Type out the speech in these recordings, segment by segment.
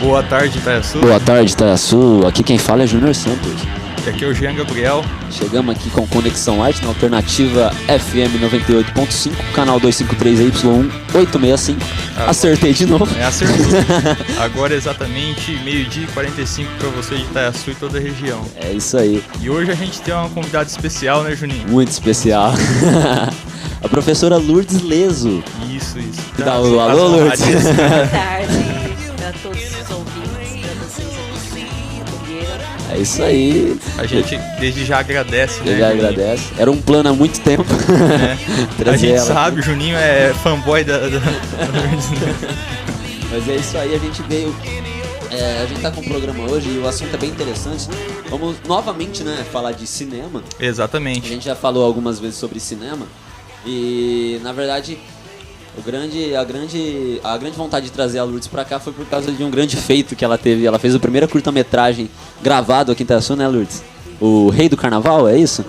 Boa tarde, Itaiaçu. Boa tarde, Itaiaçu. Aqui quem fala é Júnior Santos. E aqui é o Jean Gabriel. Chegamos aqui com Conexão Arte na alternativa FM 98.5, canal 253Y1865. Acertei de novo. Acertou. Agora exatamente meio-dia e 45 para você de Itaiaçu e toda a região. É isso aí. E hoje a gente tem uma convidada especial, né, Juninho? Muito especial. A professora Lourdes Leso. Isso. Dá o alô, Lourdes. Boa tarde a todos os ouvintes, para vocês aqui. É isso aí. A gente desde já agradece, né? Já agradece. Era um plano há muito tempo. A gente sabe, o Juninho é fanboy da Mas é isso aí, a gente veio. A gente tá com um programa hoje e o assunto é bem interessante. Vamos novamente, né, falar de cinema. Exatamente. A gente já falou algumas vezes sobre cinema. E na verdade a grande vontade de trazer a Lourdes pra cá foi por causa de um grande feito que ela teve. Ela fez a primeira curta-metragem gravado aqui em Itaiaçu, né, Lourdes? O Rei do Carnaval, é isso? O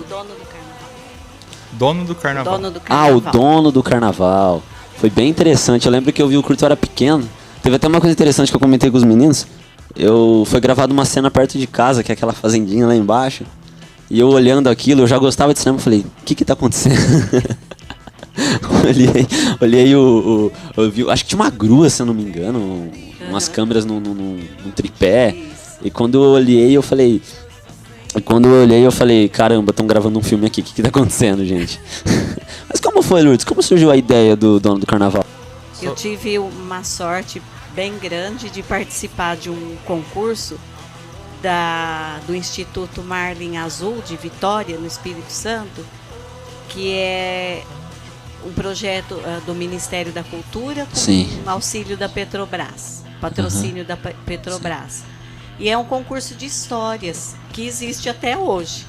dono do carnaval. Dono do carnaval. O dono do carnaval. Foi bem interessante. Eu lembro que eu vi o curto, eu era pequeno. Teve até uma coisa interessante que eu comentei com os meninos. Foi gravado uma cena perto de casa, que é aquela fazendinha lá embaixo. E eu olhando aquilo, eu já gostava de cinema, falei, o que tá acontecendo? olhei eu vi, acho que tinha uma grua, se eu não me engano, umas câmeras num tripé. E quando eu olhei, eu falei, caramba, estão gravando um filme aqui, o que tá acontecendo, gente? Mas como foi, Lourdes? Como surgiu a ideia do dono do carnaval? Eu tive uma sorte bem grande de participar de um concurso do Instituto Marlin Azul de Vitória, no Espírito Santo, que é um projeto do Ministério da Cultura com auxílio da Petrobras, patrocínio da Petrobras. Sim. E é um concurso de histórias que existe até hoje.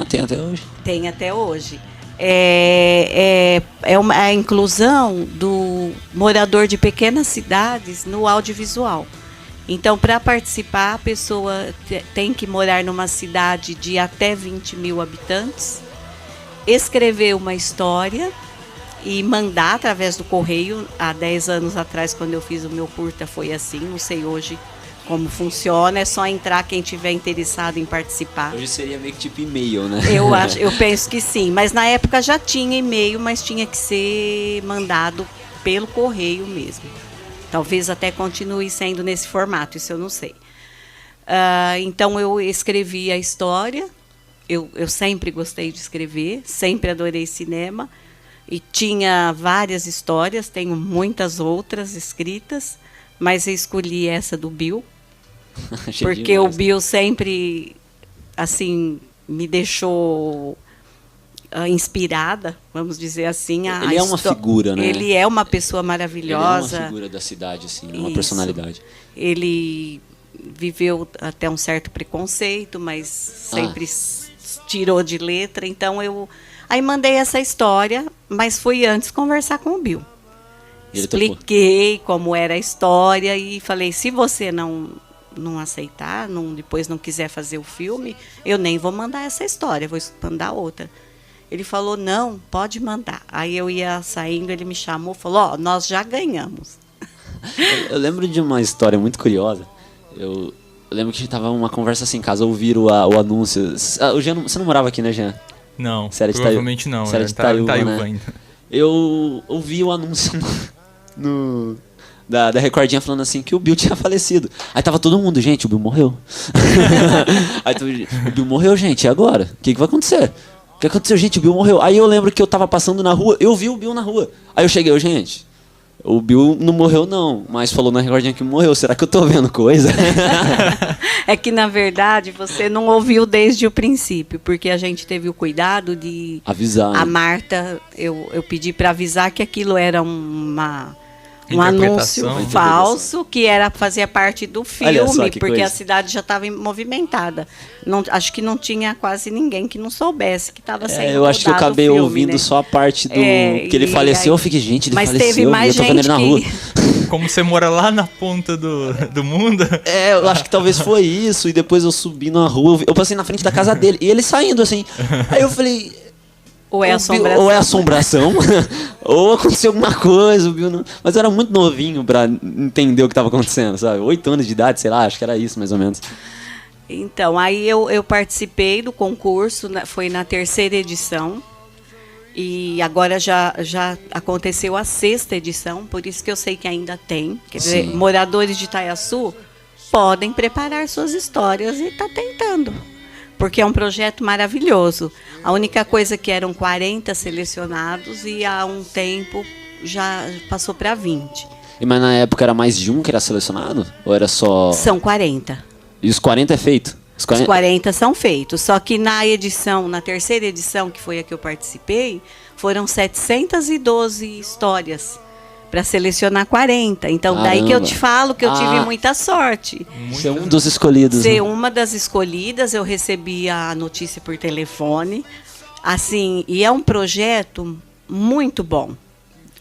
Tem até hoje? Tem até hoje. É a inclusão do morador de pequenas cidades no audiovisual. Então, para participar, a pessoa tem que morar numa cidade de até 20 mil habitantes, escrever uma história e mandar através do correio. Há 10 anos atrás, quando eu fiz o meu curta, foi assim. Não sei hoje como funciona, é só entrar quem tiver interessado em participar. Hoje seria meio que tipo e-mail, né? Eu penso que sim, mas na época já tinha e-mail, mas tinha que ser mandado pelo correio mesmo. Talvez até continue sendo nesse formato, isso eu não sei. Então eu escrevi a história, eu sempre gostei de escrever, sempre adorei cinema, e tinha várias histórias, tenho muitas outras escritas, mas eu escolhi essa do Bill, porque demais. O Bill sempre, assim, me deixou inspirada, vamos dizer assim. Ele é uma figura, né? Ele é uma pessoa maravilhosa. Ele é uma figura da cidade, assim, uma personalidade. Ele viveu até um certo preconceito, mas sempre tirou de letra. Então aí mandei essa história, mas fui antes conversar com o Bill. Expliquei como era a história e falei, se você não aceitar, depois não quiser fazer o filme, eu nem vou mandar essa história, vou mandar outra. Ele falou, não, pode mandar. Aí eu ia saindo, ele me chamou, falou, nós já ganhamos. Eu lembro de uma história muito curiosa. Eu lembro que a gente tava numa conversa assim em casa, ouviram o anúncio. O Jean, você não morava aqui, né, Jean? Não, provavelmente não. Você era de Itaiuba, né? Ainda. Eu ouvi o anúncio da Recordinha falando assim que o Bill tinha falecido. Aí tava todo mundo, gente, o Bill morreu. Aí o Bill morreu, gente, e agora? O que vai acontecer? O que aconteceu, gente? O Bill morreu. Aí eu lembro que eu tava passando na rua, eu vi o Bill na rua. Aí eu cheguei, gente, o Bill não morreu não, mas falou na Recordinha que morreu. Será que eu tô vendo coisa? É que, na verdade, você não ouviu desde o princípio, porque a gente teve o cuidado de avisar. A Marta, eu pedi para avisar que aquilo era um anúncio falso, que fazia parte do filme, porque a cidade já estava movimentada. Acho que não tinha quase ninguém que não soubesse que estava sendo eu acho que eu acabei filme, ouvindo, né? Só a parte do que ele faleceu. Eu fiquei, gente, ele mas faleceu, teve mais eu tô vendo ele na rua. Como você mora lá na ponta do mundo. Eu acho que talvez foi isso. E depois eu subi na rua, eu passei na frente da casa dele, e ele saindo assim. Aí eu falei, Ou é assombração. Ou é assombração, ou aconteceu alguma coisa, o Bill não... Mas eu era muito novinho pra entender o que estava acontecendo, sabe? 8 anos de idade, sei lá, acho que era isso mais ou menos. Então, aí eu participei do concurso, foi na 3ª edição. E agora já aconteceu a 6ª edição, por isso que eu sei que ainda tem. Quer dizer, moradores de Itaiaçu podem preparar suas histórias e tá tentando. Porque é um projeto maravilhoso. A única coisa que eram 40 selecionados e há um tempo já passou para 20. Mas na época era mais de um que era selecionado? Ou era só... São 40. E os 40 é feito? Os 40 são feitos. Só que na 3ª edição, que foi a que eu participei, foram 712 histórias para selecionar 40. Então, daí que eu te falo que eu tive muita sorte. Ser um dos escolhidos. Ser uma das escolhidas, eu recebi a notícia por telefone. Assim, e é um projeto muito bom.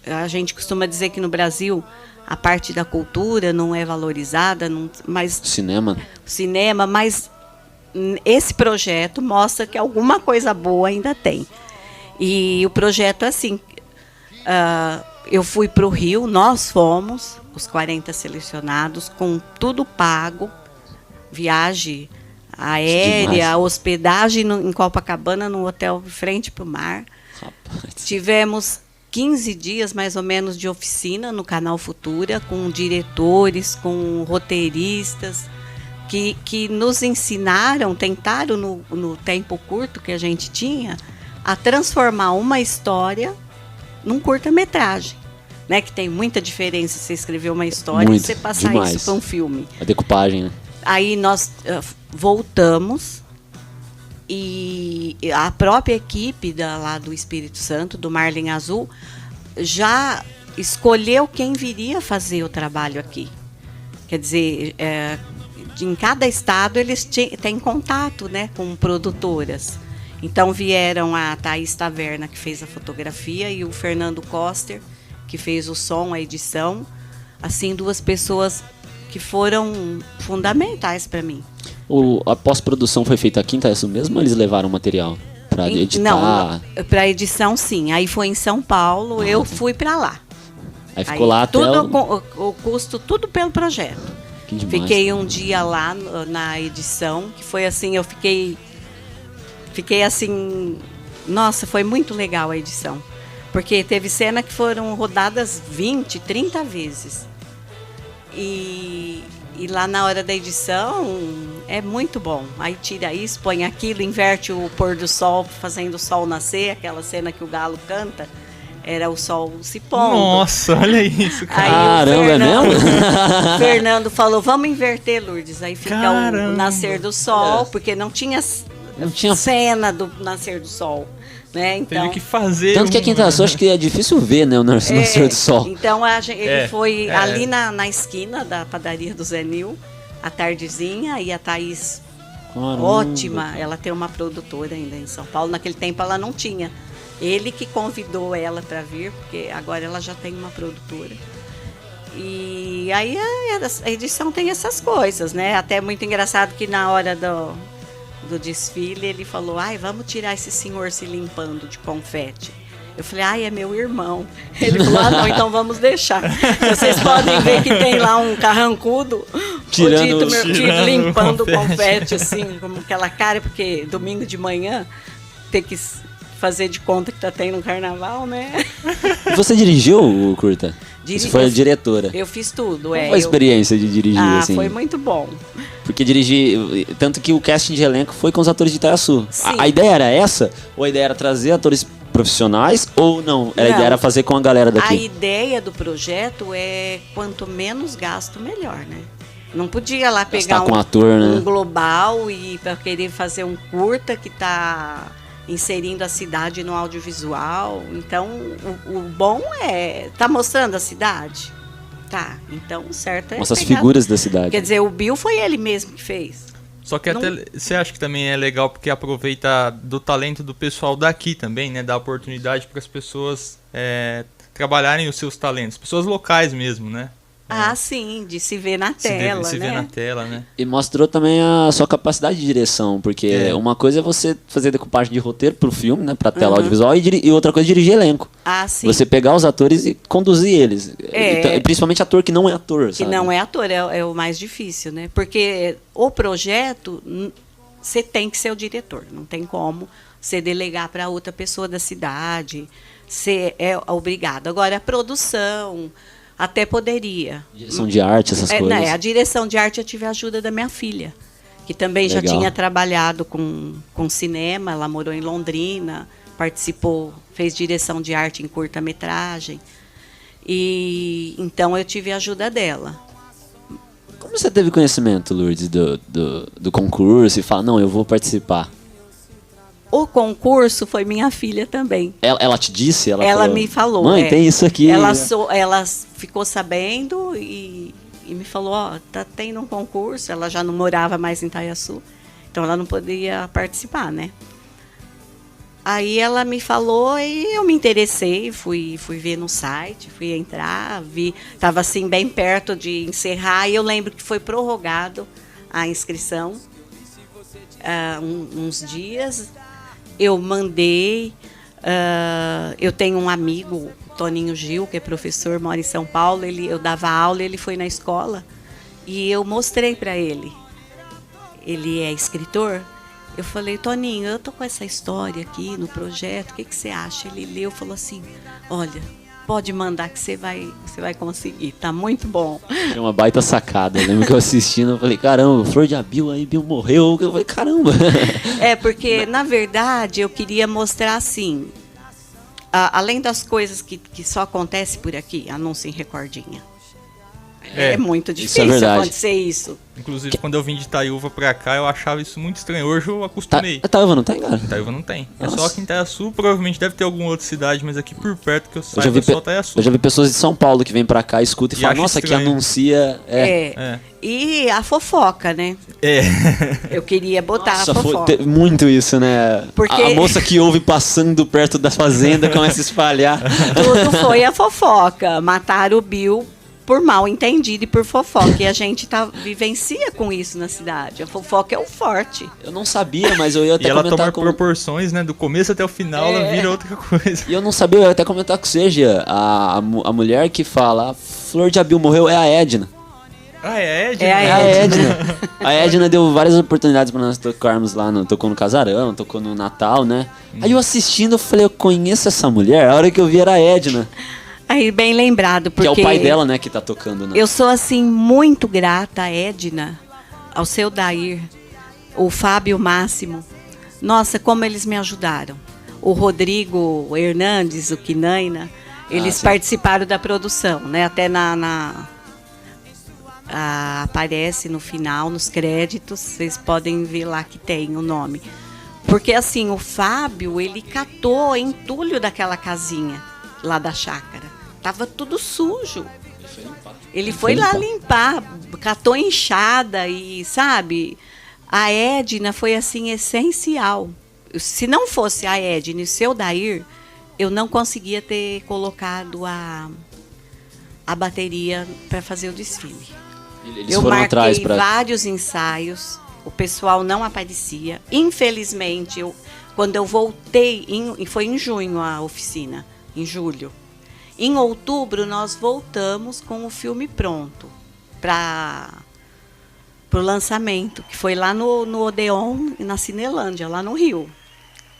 A gente costuma dizer que no Brasil a parte da cultura não é valorizada, mas Cinema, mas esse projeto mostra que alguma coisa boa ainda tem. E o projeto, assim, eu fui para o Rio, nós fomos, os 40 selecionados, com tudo pago, viagem aérea, hospedagem em Copacabana, no hotel frente para o mar. rapaz. Tivemos 15 dias, mais ou menos, de oficina no Canal Futura, com diretores, com roteiristas, que nos ensinaram, tentaram, no tempo curto que a gente tinha, a transformar uma história num curta-metragem. Né, que tem muita diferença você escrever uma história e você passar isso para um filme. A decupagem, né? Aí nós voltamos e a própria equipe lá do Espírito Santo, do Marlin Azul, já escolheu quem viria fazer o trabalho aqui. Quer dizer, em cada estado eles têm contato, né, com produtoras. Então vieram a Thaís Taverna, que fez a fotografia, e o Fernando Koster, que fez o som, a edição. Assim, 2 pessoas que foram fundamentais para mim. A pós-produção foi feita aqui em Itaiaçu mesmo ou eles levaram material para editar? Não, para edição sim. Aí foi em São Paulo, eu fui para lá. Aí ficou lá até o custo, tudo pelo projeto. Que demais. Fiquei um dia lá na edição, que foi assim, eu fiquei assim, nossa, foi muito legal a edição. Porque teve cena que foram rodadas 20, 30 vezes. E lá na hora da edição é muito bom. Aí tira isso, põe aquilo, inverte o pôr do sol, fazendo o sol nascer. Aquela cena que o galo canta, era o sol se pondo. Nossa, olha isso, cara. Caramba, é mesmo? O Fernando falou, vamos inverter, Lourdes. Aí fica o nascer do sol, porque não tinha cena do nascer do sol. Né? Então, teve que fazer. Tanto que aqui em Itaiaçu acho que é difícil ver, né, o nascer do sol. Então ele foi ali na esquina da padaria do Zé Nil, à tardezinha, e a Thaís, ótima, ela tem uma produtora ainda em São Paulo. Naquele tempo ela não tinha. Ele que convidou ela para vir, porque agora ela já tem uma produtora. E aí a edição tem essas coisas, né? Até muito engraçado que na hora do desfile, ele falou, vamos tirar esse senhor se limpando de confete. Eu falei, é meu irmão. Ele falou, não, então vamos deixar. Vocês podem ver que tem lá um carrancudo, limpando o confete, assim, com aquela cara, porque domingo de manhã tem que fazer de conta que tá tendo um carnaval, né? Você dirigiu o curta? Você foi a diretora? Eu fiz tudo, Qual foi a experiência de dirigir, assim? Foi muito bom. Porque dirigir... Tanto que o casting de elenco foi com os atores de Itaiaçu. A ideia era essa? Ou a ideia era trazer atores profissionais? Ou não? A ideia era fazer com a galera daqui? A ideia do projeto é quanto menos gasto, melhor, né? Não podia lá pegar com ator, né? um global e para querer fazer um curta que tá inserindo a cidade no audiovisual. Então, o bom tá mostrando a cidade. Tá, então o certo é essas figuras da cidade. Quer dizer, o Bill foi ele mesmo que fez. Só que até você acha que também é legal porque aproveita do talento do pessoal daqui também, né? Dá oportunidade para as pessoas trabalharem os seus talentos. Pessoas locais mesmo, né? Ah, sim, de se ver na tela, se né? ver na tela, né? E mostrou também a sua capacidade de direção, porque É. uma coisa é você fazer decupagem de roteiro pro filme, né, pra tela audiovisual, e outra coisa é dirigir elenco. Ah, sim. Você pegar os atores e conduzir eles. Então, e principalmente ator que não é ator, Que sabe? não é ator, é o mais difícil, né? Porque o projeto, você tem que ser o diretor, não tem como você delegar para outra pessoa da cidade, você é obrigado. Agora, a produção, até poderia. Direção de arte, essas coisas. Né, a direção de arte eu tive a ajuda da minha filha, que também já Legal. tinha trabalhado com cinema, ela morou em Londrina, participou, fez direção de arte em curta-metragem. E então eu tive a ajuda dela. Como você teve conhecimento, Lourdes, do concurso e fala, não, eu vou participar? O concurso foi minha filha também. Ela te disse? Ela me falou. Mãe, tem isso aqui. Ela ficou sabendo e me falou, ó, tá tendo um concurso. Ela já não morava mais em Itaiaçu, então ela não podia participar, né? Aí ela me falou e eu me interessei, fui ver no site, fui entrar, estava assim bem perto de encerrar e eu lembro que foi prorrogado a inscrição uns dias. Eu mandei, eu tenho um amigo, Toninho Gil, que é professor, mora em São Paulo, eu dava aula, ele foi na escola e eu mostrei para ele. Ele é escritor. Eu falei, Toninho, eu tô com essa história aqui no projeto, o que você acha? Ele leu e falou assim, olha, pode mandar que você vai conseguir, tá muito bom. É uma baita sacada. Eu lembro que eu assistindo, eu falei, caramba, Flor de Abril, aí Bill morreu. Eu falei, caramba. É, porque, na verdade, eu queria mostrar assim, além das coisas que só acontece por aqui, anúncio em recordinha. É muito difícil verdade. acontecer isso. Inclusive, quando eu vim de Itaiúva pra cá, eu achava isso muito estranho. Hoje eu acostumei. Itaiúva não tem, cara? Itaiúva não tem. É Nossa. só aqui em Itaiaçu, provavelmente deve ter alguma outra cidade, mas aqui por perto que eu saiba é só Itaiaçu. Eu já vi pessoas de São Paulo que vêm pra cá, escutam e E falam, acha nossa, que estranho. anuncia... É. E a fofoca, né? É. Eu queria botar Nossa, a fofoca. muito isso, né? Porque- A moça que ouve passando perto da fazenda começa a espalhar. Tudo foi a fofoca. Mataram o Bill por mal entendido e por fofoca. E a gente vivencia com isso na cidade. A fofoca é o forte. Eu não sabia, mas eu ia E até ela comentar toma com... proporções, né? Do começo até o final, ela vira outra coisa. E eu não sabia, eu ia até comentar com você, Gia. A mulher que fala, a Flor de Abril morreu é a Edna. Ah, é Edna? É a É a Edna. A Edna deu várias oportunidades pra nós tocarmos lá, tocou no Casarão, tocou no Natal, né? Aí eu assistindo, eu falei, eu conheço essa mulher? A hora que eu vi era a Edna. Aí, bem lembrado, porque... Que é o pai dela, né, que tá tocando, né? Eu sou, assim, muito grata à Edna, ao seu Dair, o Fábio Máximo. Nossa, como eles me ajudaram. O Rodrigo Hernandes, o Quinaina, eles sim. participaram da produção, né? Até aparece no final, nos créditos, vocês podem ver lá que tem o nome. Porque, assim, o Fábio, ele catou entulho daquela casinha lá da chácara. Tava tudo sujo. Ele foi lá limpar, catou enxada e, sabe, a Edna foi, assim, essencial. Se não fosse a Edna e o seu Dair, eu não conseguia ter colocado a bateria para fazer o desfile. Eles Eu foram marquei atrás pra... vários ensaios, o pessoal não aparecia. Infelizmente, quando eu voltei, foi em junho a oficina, em julho. Em outubro, nós voltamos com o filme pronto para o lançamento, que foi lá no Odeon, na Cinelândia, lá no Rio.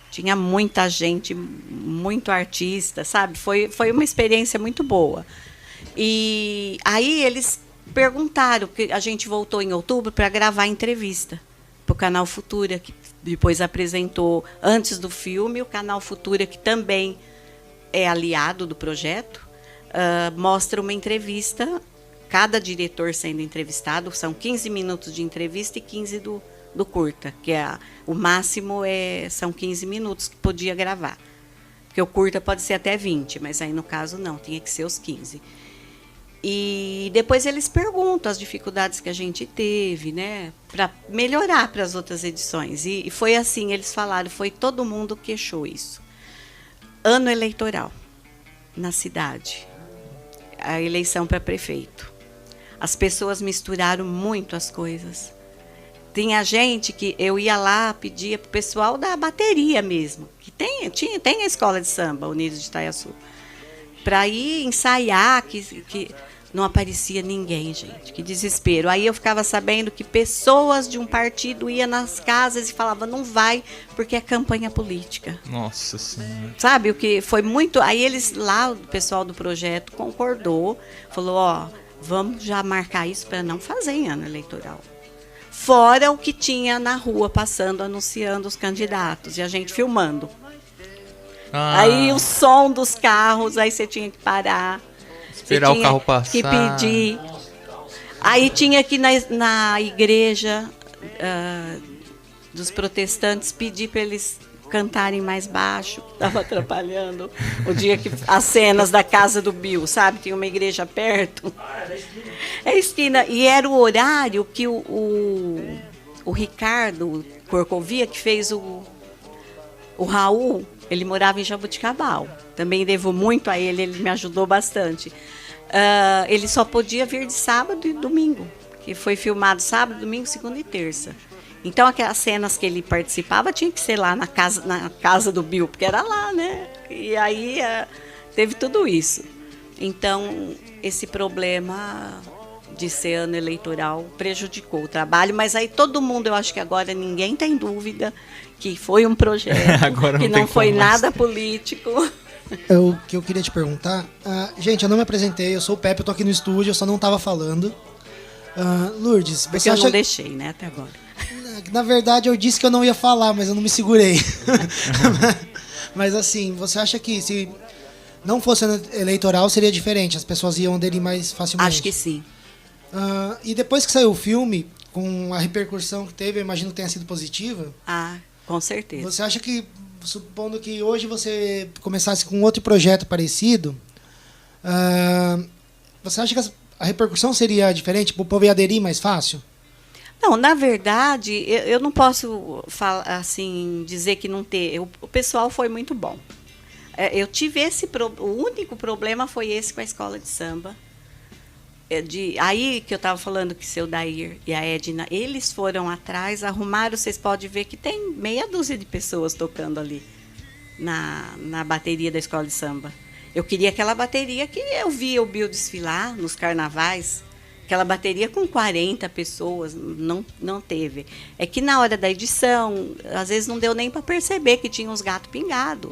Tinha muita gente, muito artista, sabe? Foi uma experiência muito boa. E aí eles perguntaram, porque a gente voltou em outubro para gravar a entrevista para o Canal Futura, que depois apresentou, antes do filme, o Canal Futura, que também é aliado do projeto, mostra uma entrevista, cada diretor sendo entrevistado, são 15 minutos de entrevista e 15 do curta, que o máximo são 15 minutos que podia gravar. Porque o curta pode ser até 20, mas aí no caso não, tinha que ser os 15. E depois eles perguntam as dificuldades que a gente teve, né, para melhorar para as outras edições. E foi assim, eles falaram, foi todo mundo queixou isso. Ano eleitoral na cidade, a eleição para prefeito. As pessoas misturaram muito as coisas. Tinha gente que eu ia lá, pedia pro pessoal da bateria mesmo, que tem a escola de samba, Unidos de Itaiaçu, para ir ensaiar, que não aparecia ninguém, gente, que desespero. Aí eu ficava sabendo que pessoas de um partido iam nas casas e falavam, não vai, porque é campanha política. Nossa Senhora. Sabe, o que foi muito... Aí eles lá, o pessoal do projeto concordou, falou, ó, vamos já marcar isso para não fazer em ano eleitoral. Fora o que tinha na rua passando, anunciando os candidatos, e a gente filmando. Aí o som dos carros, aí você tinha que parar. Esperar o carro passar. Que pedir. Aí tinha que na igreja dos protestantes pedir para eles cantarem mais baixo, que estava atrapalhando. O dia que as cenas da casa do Bill, sabe? Tinha uma igreja perto. É esquina. E era o horário que o Ricardo Corcovia, que fez o Raul, ele morava em Jaboticabal. Também devo muito a ele me ajudou bastante. Ele só podia vir de sábado e domingo, que foi filmado sábado, domingo, segunda e terça. Então, aquelas cenas que ele participava tinha que ser lá na casa do Bill, porque era lá, né? E aí teve tudo isso. Então, esse problema de ser ano eleitoral prejudicou o trabalho, mas aí todo mundo, eu acho que agora ninguém tem dúvida que foi um projeto, que não foi nada político. O que eu queria te perguntar... gente, eu não me apresentei, eu sou o Pepe, eu tô aqui no estúdio, eu só não tava falando. Lourdes, porque eu não deixei, né, até agora. Na verdade, eu disse que eu não ia falar, mas eu não me segurei. Mas assim, você acha que se não fosse ano eleitoral, seria diferente? As pessoas iam aderir mais facilmente? Acho que sim. E depois que saiu o filme, com a repercussão que teve, eu imagino que tenha sido positiva. Com certeza. Você acha que, supondo que hoje você começasse com outro projeto parecido, você acha que a repercussão seria diferente? Tipo, o povo ia aderir mais fácil? Não, na verdade, eu não posso falar, assim, dizer que não ter. O pessoal foi muito bom. Eu tive o único problema foi esse com a escola de samba. Aí que eu estava falando que o seu Dair e a Edna, eles foram atrás, arrumaram, vocês podem ver que tem meia dúzia de pessoas tocando ali na bateria da escola de samba. Eu queria aquela bateria que eu via o Bill desfilar nos carnavais. Aquela bateria com 40 pessoas, não teve. É que na hora da edição, às vezes não deu nem para perceber que tinha uns gatos pingados.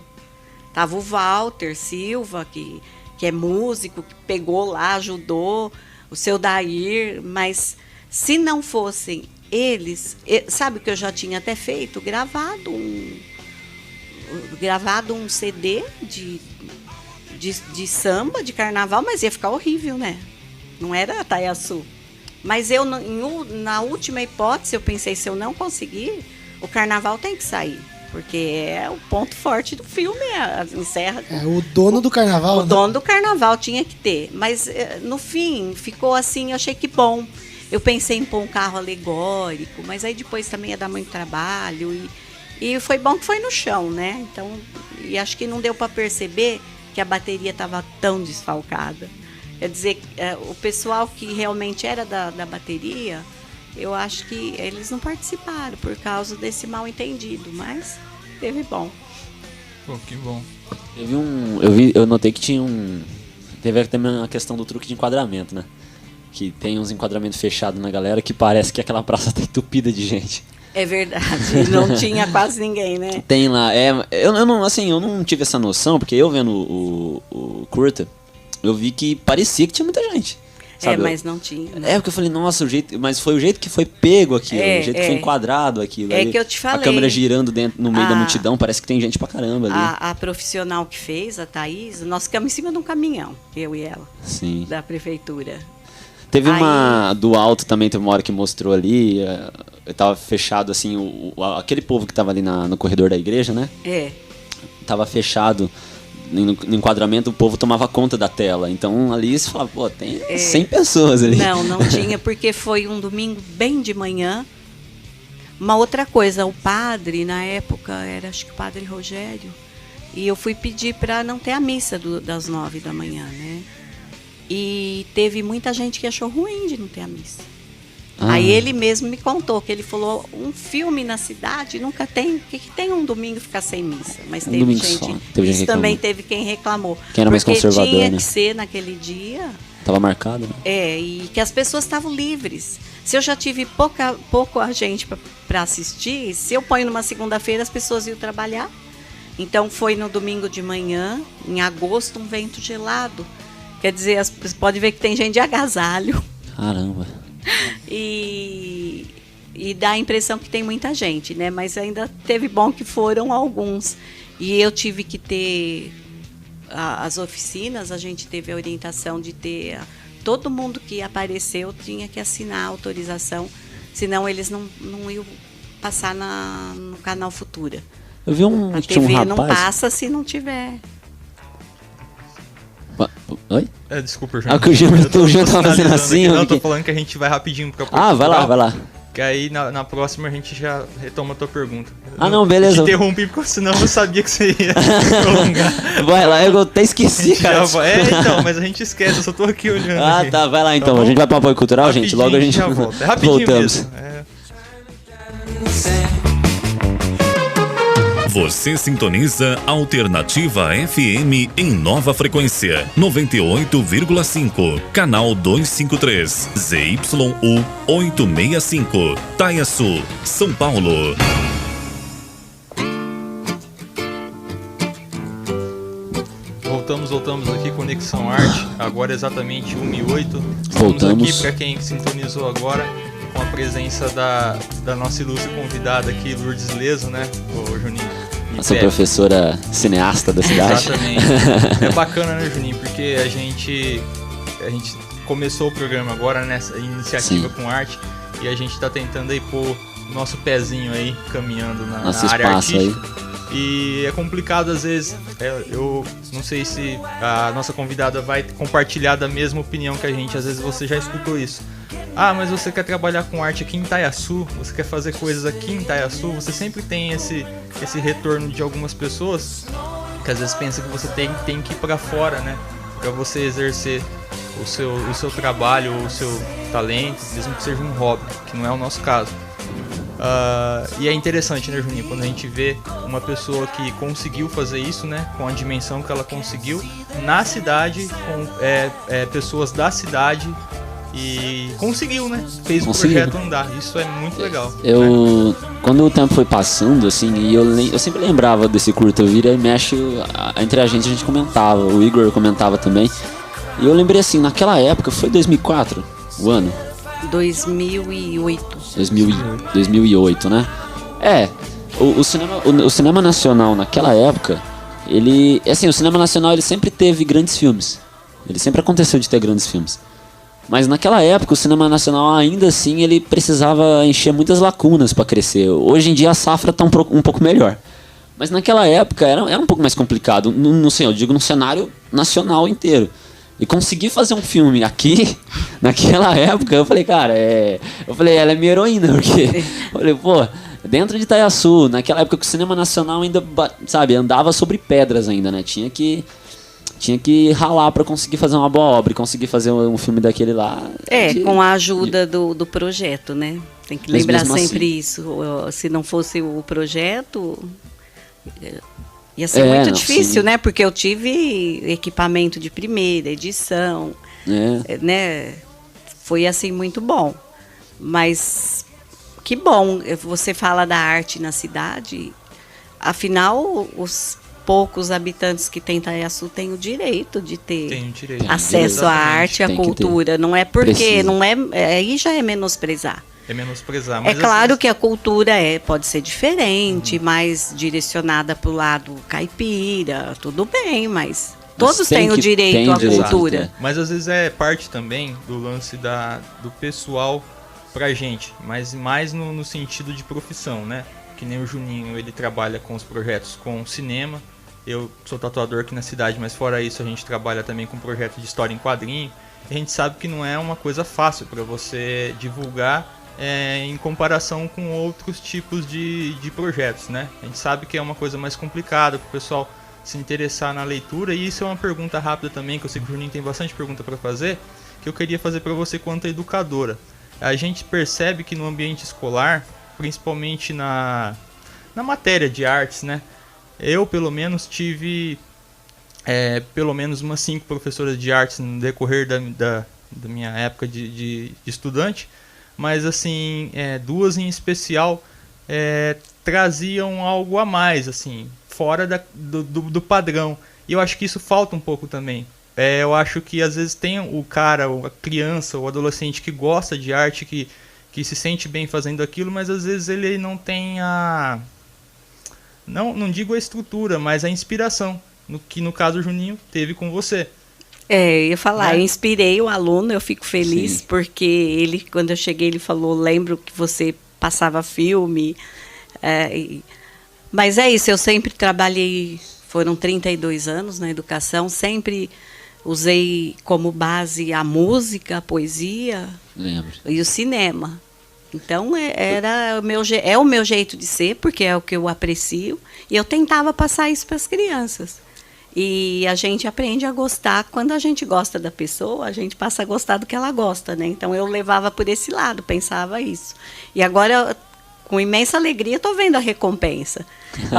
Tava o Walter Silva, que é músico, que pegou lá, ajudou, o seu Dair, mas se não fossem eles, sabe o que eu já tinha até feito? Gravado um CD de samba, de carnaval, mas ia ficar horrível, né? Não era Itaiaçu. Mas na última hipótese, eu pensei, se eu não conseguir, o carnaval tem que sair. Porque é o ponto forte do filme, encerra... o dono do carnaval, O dono do carnaval tinha que ter. Mas, no fim, ficou assim, eu achei que bom. Eu pensei em pôr um carro alegórico, mas aí depois também ia dar muito trabalho. E foi bom que foi no chão, né? Então, e acho que não deu para perceber que a bateria estava tão desfalcada. Quer dizer, o pessoal que realmente era da bateria, eu acho que eles não participaram por causa desse mal entendido, mas teve bom. Pô, que bom. Eu notei que teve também uma questão do truque de enquadramento, né? Que tem uns enquadramentos fechados na galera que parece que aquela praça tá entupida de gente. É verdade, não tinha quase ninguém, né? Tem lá, eu não tive essa noção, porque eu vendo o curta, eu vi que parecia que tinha muita gente. Sabe? Mas não tinha. Né? Porque eu falei, nossa, mas foi o jeito que foi pego aquilo, o jeito que foi enquadrado aquilo. É que eu te falei. A câmera girando no meio da multidão, parece que tem gente pra caramba ali. A profissional que fez, a Thaís, nós ficamos em cima de um caminhão, eu e ela. Sim. Da prefeitura. Teve uma do alto também, teve uma hora que mostrou ali, tava fechado assim, aquele povo que tava ali no corredor da igreja, né? Tava fechado. No enquadramento, o povo tomava conta da tela. Então, ali você falava, pô, tem 100 pessoas ali. Não tinha, porque foi um domingo bem de manhã. Uma outra coisa, o padre, na época, era acho que o padre Rogério, e eu fui pedir para não ter a missa das 9 da manhã, né? E teve muita gente que achou ruim de não ter a missa. Ah. Aí ele mesmo me contou que ele falou, um filme na cidade nunca tem, o que tem um domingo ficar sem missa? Mas teve domingo gente, só, teve gente isso também reclamou. teve quem reclamou. Quem era mais porque conservador, tinha né? que ser naquele dia, Tava marcado, né? e que as pessoas estavam livres. Se eu já tive pouco a gente para assistir, se eu ponho numa segunda-feira, as pessoas iam trabalhar. Então foi no domingo de manhã, em agosto, um vento gelado. Quer dizer, você pode ver que tem gente de agasalho. Caramba. E dá a impressão que tem muita gente, né? Mas ainda teve bom que foram alguns. E eu tive que ter as oficinas, a gente teve a orientação de ter... Todo mundo que apareceu tinha que assinar a autorização, senão eles não iam passar no canal Futura. Eu vi A tinha um TV rapaz... não passa se não tiver. Oi? Desculpa, Ah, que o Jean tava fazendo sinalizando assim, aqui. ó, Não, eu tô que- falando que a gente vai rapidinho pra Ah, vai lá, vai lá. Que aí na próxima a gente já retoma a tua pergunta. Ah, não, beleza. Te interrompi porque senão eu sabia que você ia prolongar. Vai lá, eu até esqueci, cara. Então, mas a gente esquece, eu só tô aqui olhando. Ah, aqui. tá, vai lá então. Tá bom? A gente vai pro apoio cultural, gente. Rapidinho, Logo a gente já volta. É rapidinho voltamos. mesmo. Você sintoniza Alternativa FM em nova frequência, 98,5, canal 253, ZYU 865, Taiaçu, São Paulo. Voltamos aqui, Conexão Arte, agora exatamente 1h08. Estamos Voltamos. aqui, para quem sintonizou agora, com a presença da nossa ilustre convidada aqui, Lourdes Leso, né, o Juninho? E Nossa Pepe. professora cineasta da cidade. Exatamente. É bacana, né, Juninho? Porque a gente começou o programa agora, nessa iniciativa Sim. com arte, e a gente tá tentando aí pôr o nosso pezinho aí, caminhando na Nosso área espaço aí. artística. E é complicado às vezes, eu não sei se a nossa convidada vai compartilhar da mesma opinião que a gente, às vezes você já escutou isso. Ah, mas você quer trabalhar com arte aqui em Taiaçu, você quer fazer coisas aqui em Taiaçu, você sempre tem esse retorno de algumas pessoas que às vezes pensam que você tem que ir pra fora, né? Pra você exercer o seu trabalho, o seu talento, mesmo que seja um hobby, que não é o nosso caso. E é interessante, né, Juninho, quando a gente vê uma pessoa que conseguiu fazer isso, né, com a dimensão que ela conseguiu, na cidade, com pessoas da cidade, e conseguiu, né, fez Conseguiu. o projeto andar, isso é muito legal. Quando o tempo foi passando, assim, e eu sempre lembrava desse curta, vira e mexe, entre a gente comentava, o Igor comentava também, e eu lembrei assim, naquela época, foi 2004, o ano? 2008. 2008, né? O cinema nacional naquela época, o cinema nacional ele sempre teve grandes filmes. Ele sempre aconteceu de ter grandes filmes. Mas naquela época o cinema nacional ainda assim ele precisava encher muitas lacunas para crescer. Hoje em dia a safra tá um pouco melhor. Mas naquela época era um pouco mais complicado. Não sei, eu digo no cenário nacional inteiro. E conseguir fazer um filme aqui, naquela época, eu falei, cara, ela é minha heroína, porque eu falei, pô, dentro de Itaiaçu, naquela época que o cinema nacional ainda, sabe, andava sobre pedras ainda, né? Tinha que ralar pra conseguir fazer uma boa obra e conseguir fazer um filme daquele lá. Com a ajuda do projeto, né? Tem que Mas lembrar mesmo sempre assim. isso. Se não fosse o projeto, ia ser muito não, difícil, sim. né? Porque eu tive equipamento de primeira, edição, né? Foi assim muito bom. Mas que bom, você fala da arte na cidade. Afinal, os poucos habitantes que tem Taiaçu têm o direito de ter Tem direito. acesso à arte, à Tem que ter. cultura. Não é porque Precisa. não aí já é menosprezar. É menosprezar. É Mas claro às que a cultura pode ser diferente, mais direcionada para o lado caipira, tudo bem, mas todos tem têm o que- direito tem à o direito de cultura. ter. Mas às vezes é parte também do lance do pessoal pra gente, mas mais no sentido de profissão, né? Que nem o Juninho, ele trabalha com os projetos com cinema. Eu sou tatuador aqui na cidade, mas fora isso a gente trabalha também com projeto de história em quadrinho. A gente sabe que não é uma coisa fácil para você divulgar em comparação com outros tipos de projetos, né? A gente sabe que é uma coisa mais complicada para o pessoal se interessar na leitura. E isso é uma pergunta rápida também, que eu sei que o Juninho tem bastante pergunta para fazer, que eu queria fazer para você quanto educadora. A gente percebe que no ambiente escolar, principalmente na matéria de artes, né? Eu, pelo menos, tive pelo menos umas 5 professoras de artes no decorrer da minha época de estudante, mas assim, 2 em especial traziam algo a mais, assim, fora do padrão. E eu acho que isso falta um pouco também. Eu acho que às vezes tem o cara, a criança, o adolescente que gosta de arte, que se sente bem fazendo aquilo, mas às vezes ele não tem não digo a estrutura, mas a inspiração, que no caso o Juninho teve com você. Eu ia falar, Né? eu inspirei o aluno, eu fico feliz, Sim. porque ele, quando eu cheguei, ele falou, lembro que você passava filme. Mas é isso, eu sempre trabalhei, foram 32 anos na educação, sempre usei como base a música, a poesia Lembro. e o cinema. Então é o meu jeito de ser, porque é o que eu aprecio, e eu tentava passar isso para as crianças. E a gente aprende a gostar, quando a gente gosta da pessoa, a gente passa a gostar do que ela gosta, né? Então eu levava por esse lado, pensava isso. E agora, com imensa alegria, estou vendo a recompensa.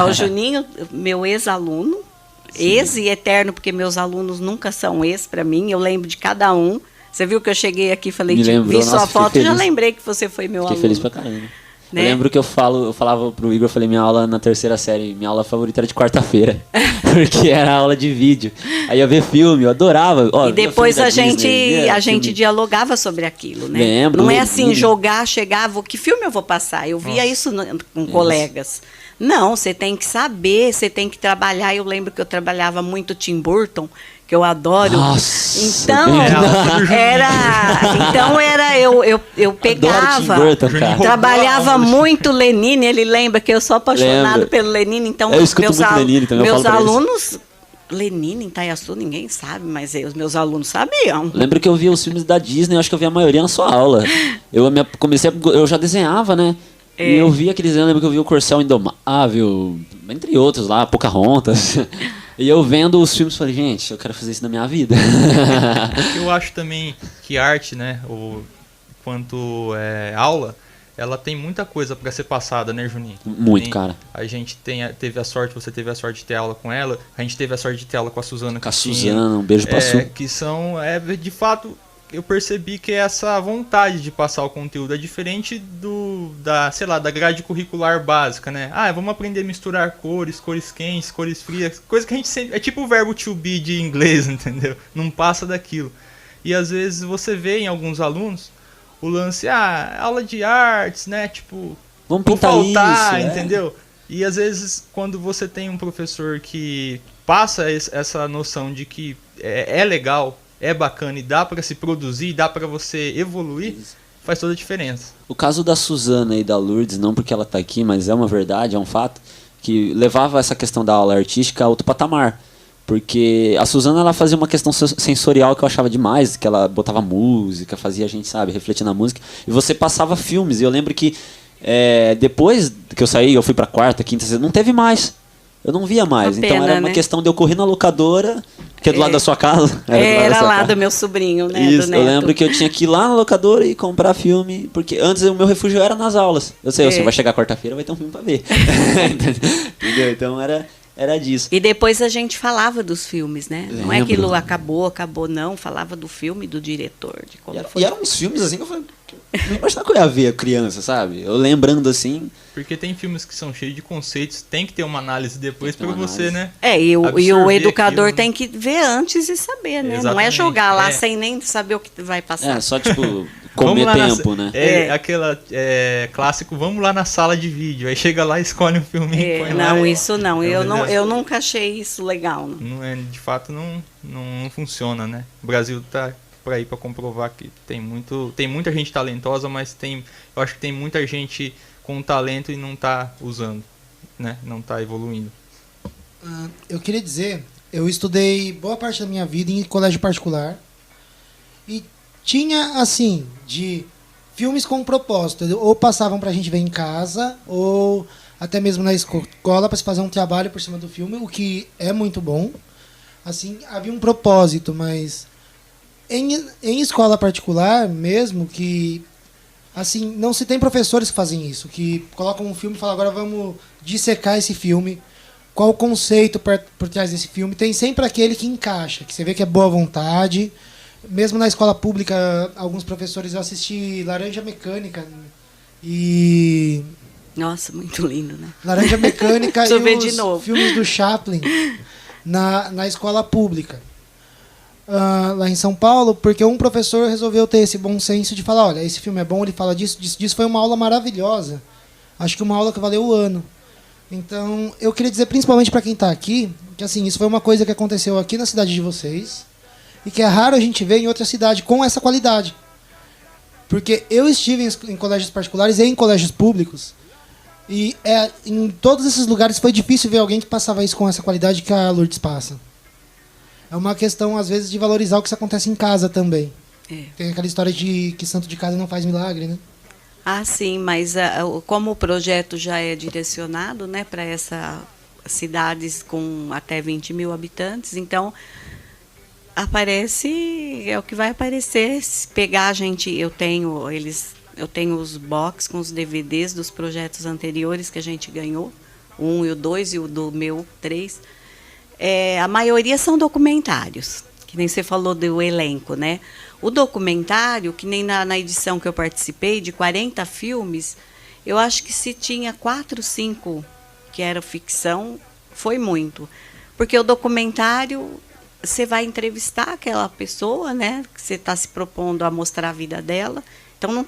O Juninho, meu ex-aluno, ex e eterno, porque meus alunos nunca são ex para mim, eu lembro de cada um. Você viu que eu cheguei aqui e falei, Me lembrou, vi sua nossa, fiquei foto e já feliz. lembrei que você foi meu Fiquei aluno. feliz pra caramba. Né? Eu lembro que eu falava pro Igor, eu falei, minha aula na 3ª série, minha aula favorita era de quarta-feira, porque era aula de vídeo. Aí eu ver filme, eu adorava. Ó, E depois via filme da Disney, a gente filme- dialogava sobre aquilo, né? Lembro, Não é assim, lembro. jogar, chegar, que filme eu vou passar? Eu via isso com colegas. Não, você tem que saber, você tem que trabalhar. Eu lembro que eu trabalhava muito Tim Burton, que eu adoro. Nossa, Então, eu pegava, Tim Burton, cara. trabalhava muito Lenine. Ele lembra que eu sou apaixonado Lembro. pelo Lenine. Então, Eu escuto muito Lenine também, eu meus falo pra eles. alunos, Lenine em Taiaçu, ninguém sabe, mas os meus alunos sabiam. Lembro que eu via os filmes da Disney, eu acho que eu via a maioria na sua aula. Eu já desenhava, né? E eu via aqueles, eu lembro que eu vi o Corcel Indomável, entre outros lá, Pocahontas. E eu vendo os filmes, falei, gente, eu quero fazer isso na minha vida. Eu acho também que arte, né, quanto aula, ela tem muita coisa para ser passada, né, Juninho? Muito, cara. A gente teve a sorte, você teve a sorte de ter aula com ela, a gente teve a sorte de ter aula com a Suzana. Com a Cristina, Suzana, um beijo pra Su. que são, de fato, eu percebi que essa vontade de passar o conteúdo é diferente da grade curricular básica, né? Vamos aprender a misturar cores quentes, cores frias, coisa que a gente sempre... É tipo o verbo to be de inglês, entendeu? Não passa daquilo. E às vezes você vê em alguns alunos o lance, aula de artes, né? Tipo, Vamos vou pintar faltar, isso, entendeu? E às vezes quando você tem um professor que passa essa noção de que é legal, é bacana e dá pra se produzir, dá pra você evoluir, faz toda a diferença. O caso da Suzana e da Lourdes, não porque ela tá aqui, mas é uma verdade, é um fato, que levava essa questão da aula artística a outro patamar. Porque a Suzana, ela fazia uma questão sensorial que eu achava demais, que ela botava música, fazia a gente, sabe, refletir na música. E você passava filmes, e eu lembro que depois que eu saí, eu fui pra 4ª, 5ª, 6ª, não teve mais. Eu não via mais. Uma Então pena, era uma né? questão de eu correr na locadora, que é do lado da sua casa. Era lá casa. do meu sobrinho, né? Isso, do eu neto. lembro que eu tinha que ir lá na locadora e comprar filme, porque antes o meu refúgio era nas aulas. Eu sei, você vai chegar quarta-feira, vai ter um filme pra ver. Entendeu? Então era disso. E depois a gente falava dos filmes, né? Não é Lembro. aquilo acabou, não. Falava do filme, do diretor, de como foi. E eram uns filmes assim que eu falei, não imaginava que eu ia ver a criança, sabe? Eu lembrando assim. Porque tem filmes que são cheios de conceitos, tem que ter uma análise depois Tem que pra ter uma você, análise. né? E o absorver educador aquilo, tem que ver antes e saber, né? Não é Exatamente, jogar lá é. sem nem saber o que vai passar. Só tipo, comer lá na tempo, né? Aquela clássico, vamos lá na sala de vídeo. Aí chega lá, escolhe um filme e põe lá. Não, isso não. É um desastre. Eu nunca achei isso legal. Não. De fato não funciona, né? O Brasil tá para ir para comprovar que tem muita gente talentosa, mas eu acho que tem muita gente com talento e não tá usando, né? Não tá evoluindo. Eu queria dizer, eu estudei boa parte da minha vida em colégio particular e tinha, assim, de filmes com propósito. Ou passavam pra gente ver em casa, ou até mesmo na escola, para se fazer um trabalho por cima do filme, o que é muito bom. Assim, havia um propósito, mas em escola particular mesmo, que assim, não se tem professores que fazem isso, que colocam um filme e falam, agora vamos dissecar esse filme, qual o conceito por trás desse filme. Tem sempre aquele que encaixa, que você vê que é boa vontade. Mesmo na escola pública, alguns professores, eu assisti Laranja Mecânica e... Nossa, muito lindo, né? Laranja Mecânica Deixa eu ver e de os novo. filmes do Chaplin na escola pública. Lá em São Paulo, porque um professor resolveu ter esse bom senso de falar, olha, esse filme é bom, ele fala disso, disso, disso. Foi uma aula maravilhosa. Acho que uma aula que valeu o ano. Então, eu queria dizer principalmente para quem está aqui, que assim, isso foi uma coisa que aconteceu aqui na cidade de vocês, e que é raro a gente ver em outra cidade com essa qualidade. Porque eu estive em colégios particulares e em colégios públicos, e em todos esses lugares foi difícil ver alguém que passava isso com essa qualidade que a Lourdes passa. É uma questão, às vezes, de valorizar o que acontece em casa também. É. Tem aquela história de que santo de casa não faz milagre, né? Ah, sim, mas como o projeto já é direcionado, né, para essas cidades com até 20 mil habitantes, então aparece, é o que vai aparecer. Se pegar a gente, eu tenho os box com os DVDs dos projetos anteriores que a gente ganhou, o 1 e o 2 e o do meu 3. A maioria são documentários, que nem você falou do elenco, né? O documentário, que nem na edição que eu participei, de 40 filmes, eu acho que se tinha 4, 5 que era ficção, foi muito. Porque o documentário, você vai entrevistar aquela pessoa, né? Que você está se propondo a mostrar a vida dela. Então, não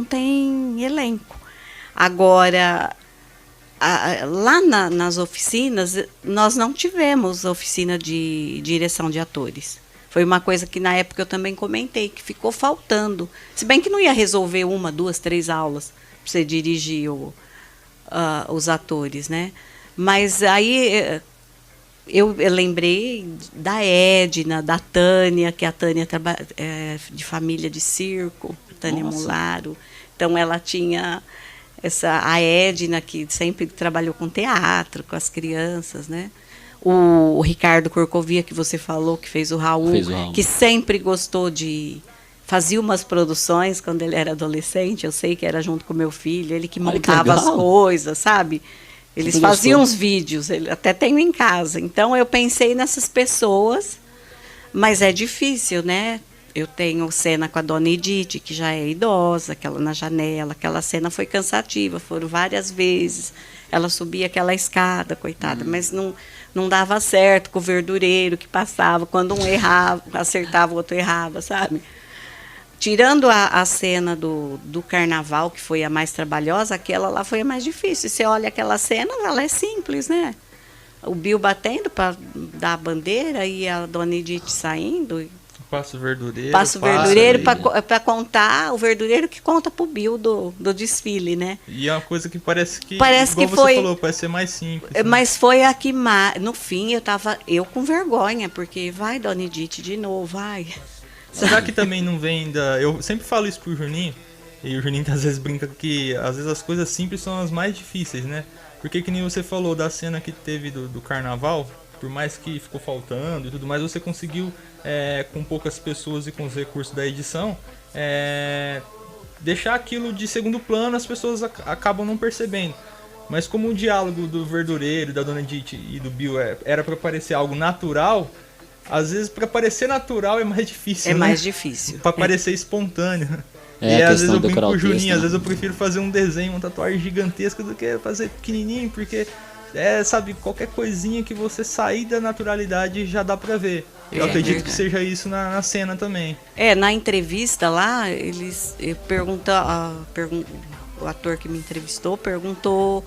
tem elenco. Agora, lá nas oficinas, nós não tivemos oficina de direção de atores. Foi uma coisa que na época eu também comentei, que ficou faltando. Se bem que não ia resolver 1, 2, 3 aulas para você dirigir os atores, né? Mas aí eu lembrei da Edna, da Tânia, que a Tânia é de família de circo, Tânia Mularo. Então ela tinha a Edna, que sempre trabalhou com teatro, com as crianças, né? O Ricardo Corcovia, que você falou, que fez o Raul, que sempre gostou fazia umas produções quando ele era adolescente, eu sei que era junto com meu filho, ele que montava as coisas, sabe? Eles faziam uns vídeos, até tenho em casa. Então eu pensei nessas pessoas, mas é difícil, né? Eu tenho cena com a Dona Edith, que já é idosa, aquela na janela, aquela cena foi cansativa, foram várias vezes. Ela subia aquela escada, coitada, mas não dava certo com o verdureiro que passava. Quando um errava, acertava, o outro errava, sabe? Tirando a cena do carnaval, que foi a mais trabalhosa, aquela lá foi a mais difícil. Você olha aquela cena, ela é simples, né? O Bill batendo para dar a bandeira e a Dona Edith saindo. Passa o verdureiro. Passa o verdureiro para contar, o verdureiro que conta pro Bill do desfile, né? E é uma coisa que parece que você falou, parece ser mais simples. Né? Mas foi a que no fim eu com vergonha, porque vai, Dona Edith, de novo, vai. Será que também não vem eu sempre falo isso pro Juninho, e o Juninho às vezes brinca que às vezes as coisas simples são as mais difíceis, né? Porque que nem você falou da cena que teve do carnaval, por mais que ficou faltando e tudo mais, você conseguiu, com poucas pessoas e com os recursos da edição, deixar aquilo de segundo plano, as pessoas acabam não percebendo. Mas como o diálogo do verdureiro, da Dona Edith e do Bill era para parecer algo natural, às vezes para parecer natural é mais difícil, É né? mais difícil. Para parecer espontâneo. É, e a às vezes questão eu de brinco decorar com o o Juninho, texto, às né? vezes eu prefiro fazer um desenho, uma tatuagem gigantesca do que fazer pequenininho, porque sabe, qualquer coisinha que você sair da naturalidade já dá pra ver. Eu acredito verdade. que seja isso na cena também. Na entrevista lá, o ator que me entrevistou perguntou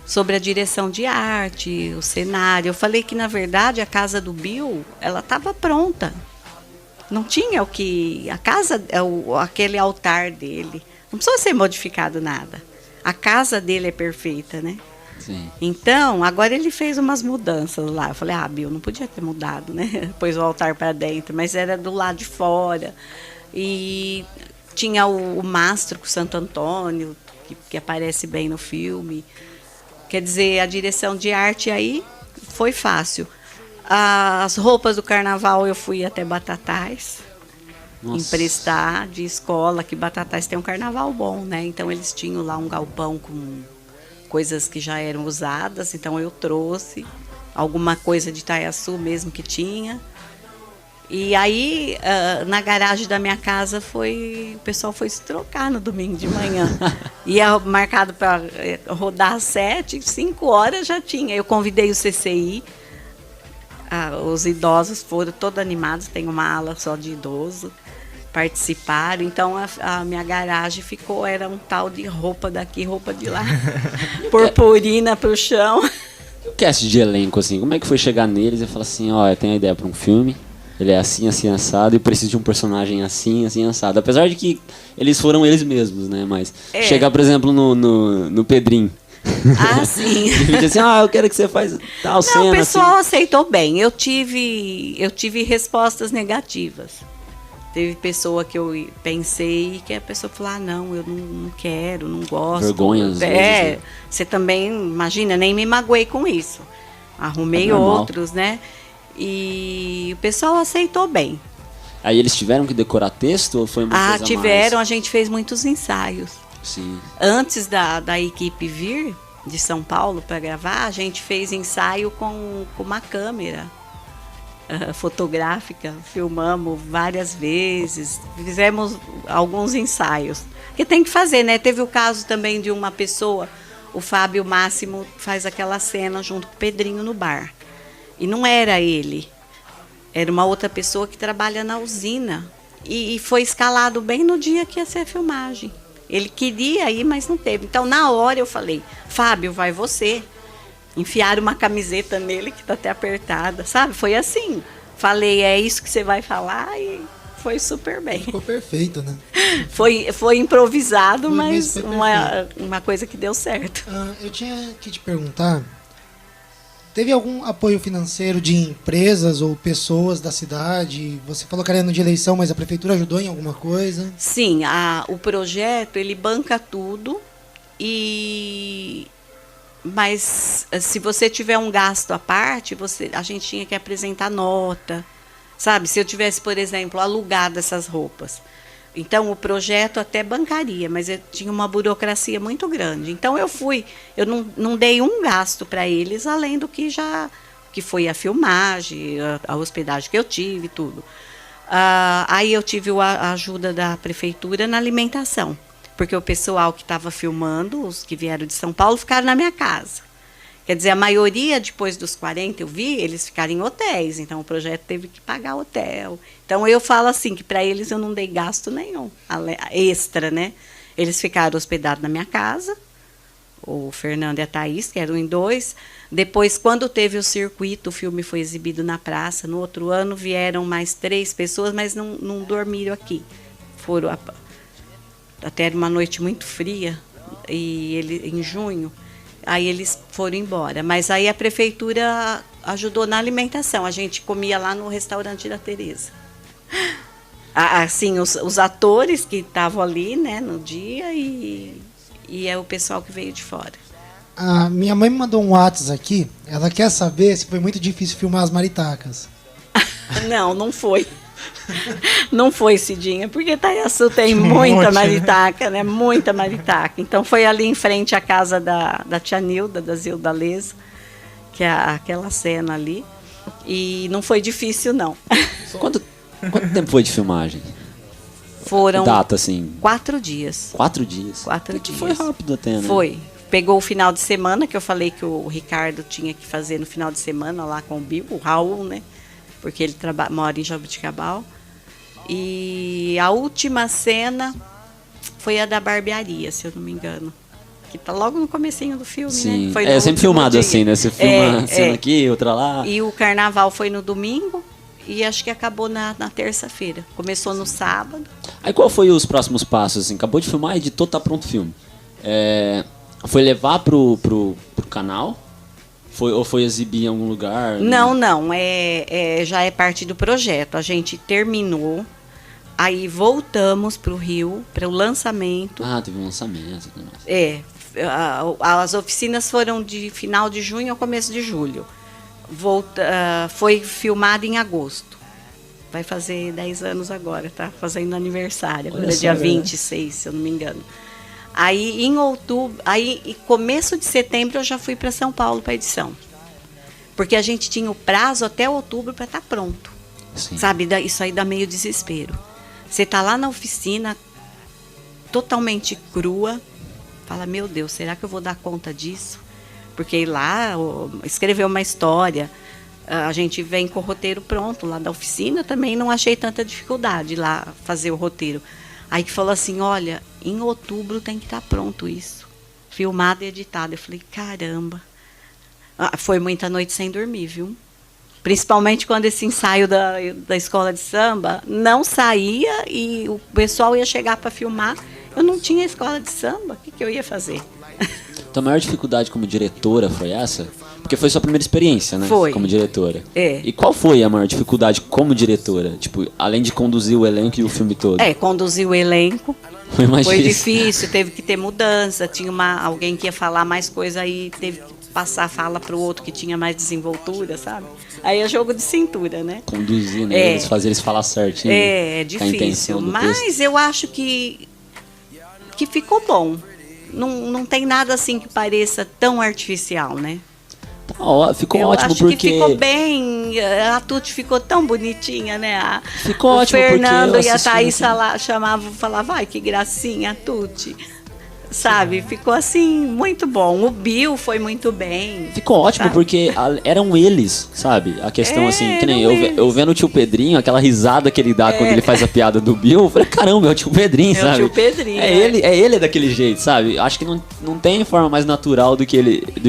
sobre a direção de arte, o cenário. Eu falei que, na verdade, a casa do Bill, ela estava pronta. Não tinha o que... A casa, aquele altar dele, não precisou ser modificado nada. A casa dele é perfeita, né? Sim. Então, agora ele fez umas mudanças lá. Eu falei, Bill, não podia ter mudado, né? Pôs o altar para dentro, mas era do lado de fora. E tinha o mastro com Santo Antônio, que aparece bem no filme. Quer dizer, a direção de arte aí foi fácil. As roupas do carnaval eu fui até Batatais emprestar de escola, que Batatais tem um carnaval bom, né? Então eles tinham lá um galpão com coisas que já eram usadas, então eu trouxe alguma coisa de Itaiaçu mesmo que tinha. E aí, na garagem da minha casa, o pessoal foi se trocar no domingo de manhã. Ia marcado para rodar às 7, 5 horas já tinha. Eu convidei o CCI, os idosos foram todos animados, tem uma ala só de idoso, participaram. Então, a minha garagem era um tal de roupa daqui, roupa de lá, purpurina pro chão. O cast de elenco, assim, como é que foi chegar neles e falar assim, ó, eu tenho a ideia para um filme... Ele é assim, assim, assado, e preciso de um personagem assim, assim, assado. Apesar de que eles foram eles mesmos, né? Mas chegar, por exemplo, no Pedrinho. Ah, sim. E dizer assim, eu quero que você faça tal cena. Não, o pessoal assim. aceitou bem. Eu tive respostas negativas. Teve pessoa que eu pensei que a pessoa falou, não, eu não quero, não gosto. Vergonha, às vezes, né? Você também, imagina, nem me magoei com isso. Arrumei outros, né? E o pessoal aceitou bem. Aí eles tiveram que decorar texto ou foi uma coisa tiveram, mais? A gente fez muitos ensaios. Sim. Antes da equipe vir de São Paulo para gravar, a gente fez ensaio com uma câmera fotográfica, filmamos várias vezes, fizemos alguns ensaios. Que tem que fazer, né? Teve o caso também de uma pessoa, o Fábio Máximo faz aquela cena junto com o Pedrinho no bar. E não era ele, era uma outra pessoa que trabalha na usina. E foi escalado bem no dia que ia ser a filmagem. Ele queria ir, mas não teve. Então, na hora eu falei, Fábio, vai você. Enfiaram uma camiseta nele que está até apertada, sabe? Foi assim. Falei, é isso que você vai falar e foi super bem. Ficou perfeito, né? Foi improvisado, Foi mas mesmo, uma coisa que deu certo. Eu tinha que te perguntar, teve algum apoio financeiro de empresas ou pessoas da cidade? Você falou que era ano de eleição, mas a prefeitura ajudou em alguma coisa? Sim, o projeto, ele banca tudo, mas se você tiver um gasto à parte, a gente tinha que apresentar nota, sabe? Se eu tivesse, por exemplo, alugado essas roupas. Então, o projeto até bancaria, mas eu tinha uma burocracia muito grande. Então, eu não dei um gasto para eles, além do que foi a filmagem, a hospedagem que eu tive, tudo. Aí eu tive a ajuda da prefeitura na alimentação, porque o pessoal que estava filmando, os que vieram de São Paulo, ficaram na minha casa. Quer dizer, a maioria, depois dos 40, eu vi, eles ficaram em hotéis. Então, o projeto teve que pagar hotel. Então, eu falo assim, que para eles eu não dei gasto nenhum, extra, né? Eles ficaram hospedados na minha casa, o Fernando e a Thaís, que eram em 2. Depois, quando teve o circuito, o filme foi exibido na praça. No outro ano, vieram mais 3 pessoas, mas não dormiram aqui. Até era uma noite muito fria, em junho. Aí eles foram embora. Mas aí a prefeitura ajudou na alimentação. A gente comia lá no restaurante da Tereza. Assim, os atores que estavam ali, né, no dia e é o pessoal que veio de fora. Minha mãe me mandou um WhatsApp aqui. Ela quer saber se foi muito difícil filmar as maritacas. Não foi. Não foi, Cidinha, porque Itaiaçu tem muita maritaca, né? Muita maritaca. Então foi ali em frente à casa da tia Nilda, da Zilda Leza, que é aquela cena ali. E não foi difícil, não. Quanto tempo foi de filmagem? Foram data, assim? 4 dias. 4 dias? 4 dias. Foi rápido até, né? Foi. Pegou o final de semana, que eu falei que o Ricardo tinha que fazer no final de semana lá com o Bill, o Raul, né? Porque ele mora em Jabuticabal. E a última cena foi a da barbearia, se eu não me engano. Que tá logo no comecinho do filme, sim, né? Foi sempre filmado dia. Assim, né? Você filma cena aqui, outra lá. E o carnaval foi no domingo e acho que acabou na terça-feira. Começou no sábado. Aí qual foi os próximos passos? Assim? Acabou de filmar, editou, tá pronto o filme. Foi levar pro canal? Ou foi exibir em algum lugar? Não. Já é parte do projeto. A gente terminou, aí voltamos para o Rio, para o lançamento. Teve um lançamento. As oficinas foram de final de junho ao começo de julho. Foi filmado em agosto. Vai fazer 10 anos agora, tá fazendo aniversário. Agora dia 26, se eu não me engano. Aí em outubro, começo de setembro eu já fui para São Paulo para edição. Porque a gente tinha o prazo até outubro para estar pronto. Sim. Sabe, isso aí dá meio desespero. Você tá lá na oficina, totalmente crua, fala, meu Deus, será que eu vou dar conta disso? Porque ir lá, escrever uma história, a gente vem com o roteiro pronto lá da oficina, também não achei tanta dificuldade lá fazer o roteiro. Aí que falou assim, olha, em outubro tem que estar pronto isso, filmado e editado. Eu falei, caramba, foi muita noite sem dormir, viu? Principalmente quando esse ensaio da escola de samba não saía e o pessoal ia chegar para filmar. Eu não tinha escola de samba, o que eu ia fazer? Então a maior dificuldade como diretora foi essa? Porque foi sua primeira experiência, né? Foi. Como diretora. É. E qual foi a maior dificuldade como diretora? Tipo, além de conduzir o elenco e o filme todo. Conduzir o elenco. Foi mais Foi difícil. difícil, teve que ter mudança. Tinha alguém que ia falar mais coisa aí, teve que passar a fala para o outro que tinha mais desenvoltura, sabe? Aí é jogo de cintura, né? Conduzir, né? Fazer eles falar certinho. É A difícil, intenção do mas texto. eu acho que ficou bom. Não tem nada assim que pareça tão artificial, né? Ficou eu ótimo acho porque... que ficou bem, a Tuti ficou tão bonitinha, né? Ficou o ótimo porque Fernando eu e a assisti Thaís no falava, ai, que gracinha, a Tuti. Sabe, ficou assim, muito bom. O Bill foi muito bem. Ficou ótimo, sabe? porque eram eles, sabe? A questão assim, que nem eram eu vendo o tio Pedrinho, aquela risada que ele dá quando ele faz a piada do Bill, eu falei, caramba, é o tio Pedrinho, É sabe? o tio Pedrinho. Ele daquele jeito, sabe? Acho que não tem forma mais natural do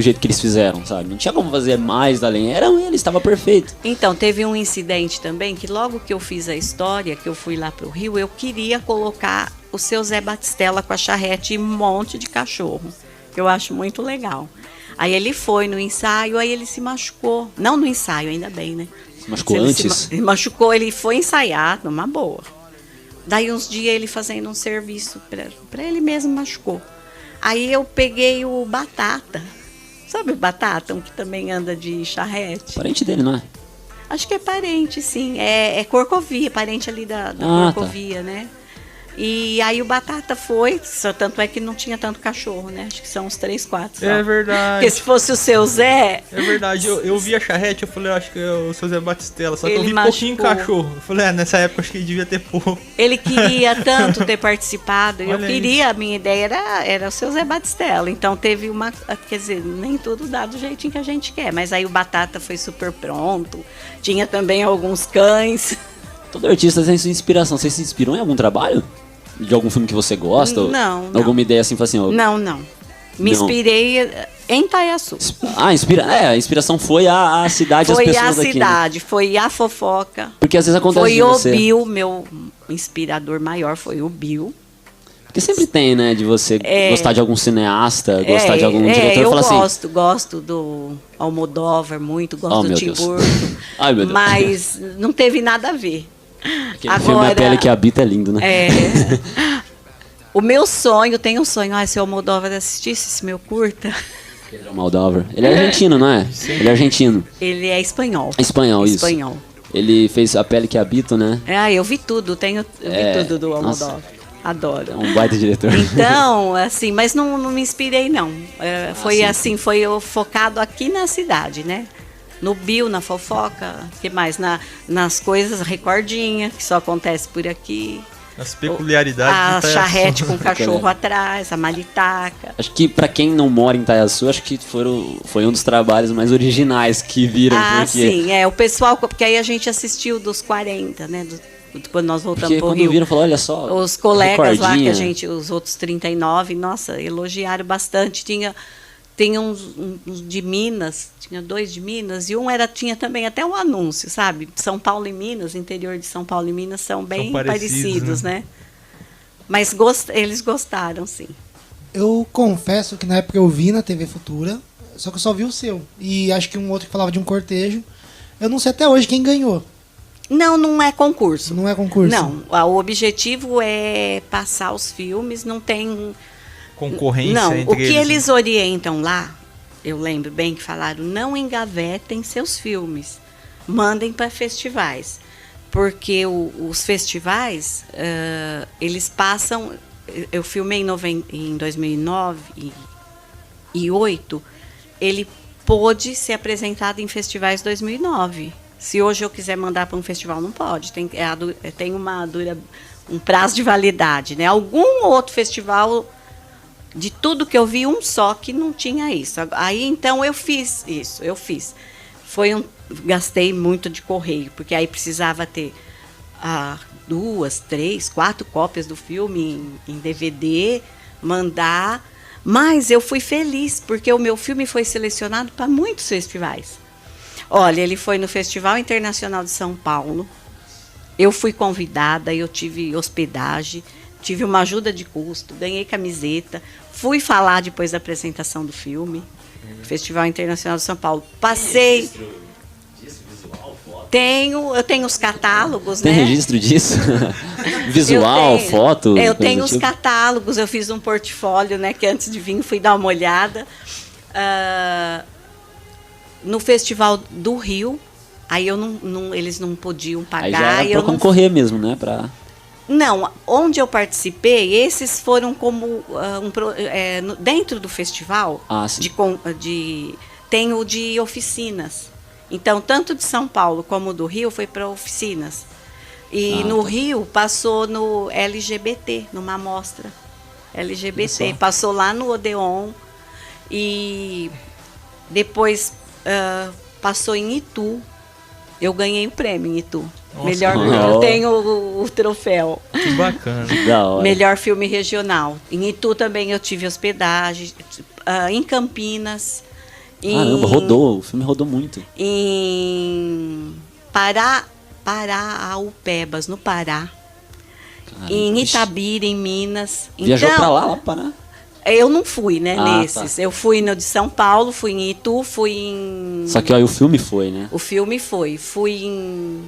jeito que eles fizeram, sabe? Não tinha como fazer mais além. Eram eles, estava perfeito. Então, teve um incidente também, que logo que eu fiz a história, que eu fui lá pro Rio, eu queria colocar o seu Zé Batistella com a charrete e um monte de cachorro, que eu acho muito legal. Aí ele foi no ensaio, aí ele se machucou. Não no ensaio, ainda bem, né? Se machucou Ele antes? Ele machucou, ele foi ensaiar, numa boa. Daí uns dias ele fazendo um serviço para ele mesmo machucou. Aí eu peguei o Batata. Sabe o Batata, um que também anda de charrete? Parente dele, não é? Acho que é parente, sim. É Corcovia, parente ali da Corcovia, né? E aí o Batata foi, só tanto é que não tinha tanto cachorro, né? Acho que são uns 3, 4 só. É verdade. Porque se fosse o seu Zé... É verdade, eu vi a charrete, eu falei, eu acho que é o seu Zé Batistella, só que eu Ele vi pouquinho machucou. cachorro. Eu falei, nessa época acho que ele devia ter pouco. Ele queria tanto ter participado, eu Olha queria, a minha ideia era o seu Zé Batistella. Então teve uma, quer dizer, nem tudo dá do jeitinho que a gente quer, mas aí o Batata foi super pronto, tinha também alguns cães. Todo artista tem sua inspiração. Você se inspirou em algum trabalho? De algum filme que você gosta? Não. Alguma ideia assim, assim, ó. Não. Me Não. inspirei em Itaiaçu. A inspiração foi a cidade, Foi as a pessoas daqui. Né? cidade, foi a fofoca. Porque às vezes acontece Foi de o você... Bill, meu inspirador maior foi o Bill. Porque sempre tem, né, de você gostar de algum cineasta, gostar de algum diretor e eu falar assim... gosto do Almodóvar muito, gosto do meu Tim Deus. Burton, Ai, meu Deus. mas não teve nada a ver. Aquele filme A Pele que Habita é lindo, né? O meu sonho, tem um sonho, se o Almodóvar assistisse esse meu curta, Pedro Almodóvar. Ele é argentino, não é? Ele é argentino. ele é espanhol. Espanhol, isso. Espanhol. Ele fez A Pele que Habita, né? Eu vi tudo, eu vi tudo do Almodóvar. nossa. Adoro. É um baita diretor. Então, assim, mas não me inspirei, não. Foi assim, foi focado aqui na cidade, né? No Bill, na fofoca, que mais? Nas coisas, recordinha, que só acontece por aqui. As peculiaridades A de Itaiaçu. charrete com o cachorro atrás, a maritaca. Acho que pra quem não mora em Itaiaçu, acho que foi um dos trabalhos mais originais que viram. Porque... sim, o pessoal, porque aí a gente assistiu dos 40, né? Quando nós voltamos Porque pro quando Rio. viram, falou, olha só. Os colegas lá, recordinha. os outros 39, nossa, elogiaram bastante. Tinha uns de Minas, tinha 2 de Minas, e tinha também até um anúncio, sabe? São Paulo e Minas, interior de São Paulo e Minas são bem parecidos, né? Mas eles gostaram, sim. Eu confesso que na época eu vi na TV Futura, só que eu só vi o seu. E acho que um outro que falava de um cortejo. Eu não sei até hoje quem ganhou. Não é concurso. Não é concurso? Não, o objetivo é passar os filmes, não tem... concorrência Não, entre o que eles? eles orientam lá, eu lembro bem que falaram, não engavetem seus filmes, mandem para festivais. Porque os festivais, eles passam... Eu filmei em 2009 e 2008, ele pôde ser apresentado em festivais 2009. Se hoje eu quiser mandar para um festival, não pode. Tem um prazo de validade, né? Algum outro festival, de tudo que eu vi, um só que não tinha isso. Aí, então, eu fiz isso, gastei muito de correio, porque aí precisava ter 2, 3, 4 cópias do filme em DVD, mandar. Mas eu fui feliz, porque o meu filme foi selecionado para muitos festivais. Olha, ele foi no Festival Internacional de São Paulo. Eu fui convidada, eu tive hospedagem, tive uma ajuda de custo, ganhei camiseta, fui falar depois da apresentação do filme. Festival Internacional de São Paulo. Passei... Eu tenho os catálogos, Tem né? registro disso? Visual, foto? Eu coisa tenho do os tipo? catálogos, eu fiz um portfólio, né? Que antes de vir fui dar uma olhada. No Festival do Rio, aí eles não podiam pagar. Aí já era eu pra não concorrer mesmo, né? Não, onde eu participei, esses foram como dentro do festival. Sim. Tem o de oficinas. Então, tanto de São Paulo como do Rio foi para oficinas. E no Rio passou no LGBT, numa amostra LGBT. Passou lá no Odeon e depois passou em Itu. Eu ganhei o prêmio em Itu. Nossa, Eu tenho o troféu. Que bacana. Da hora. Melhor filme regional. Em Itu também eu tive hospedagem. Em Campinas. Caramba, rodou. O filme rodou muito. Em Paraupebas, no Pará. Caramba, Em Itabira, em Minas. Viajou então, pra lá, Pará? Eu não fui, né, Ah, nesses. tá. Eu fui no de São Paulo, fui em Itu, fui em... Só que aí o filme foi, né? O filme foi. Fui em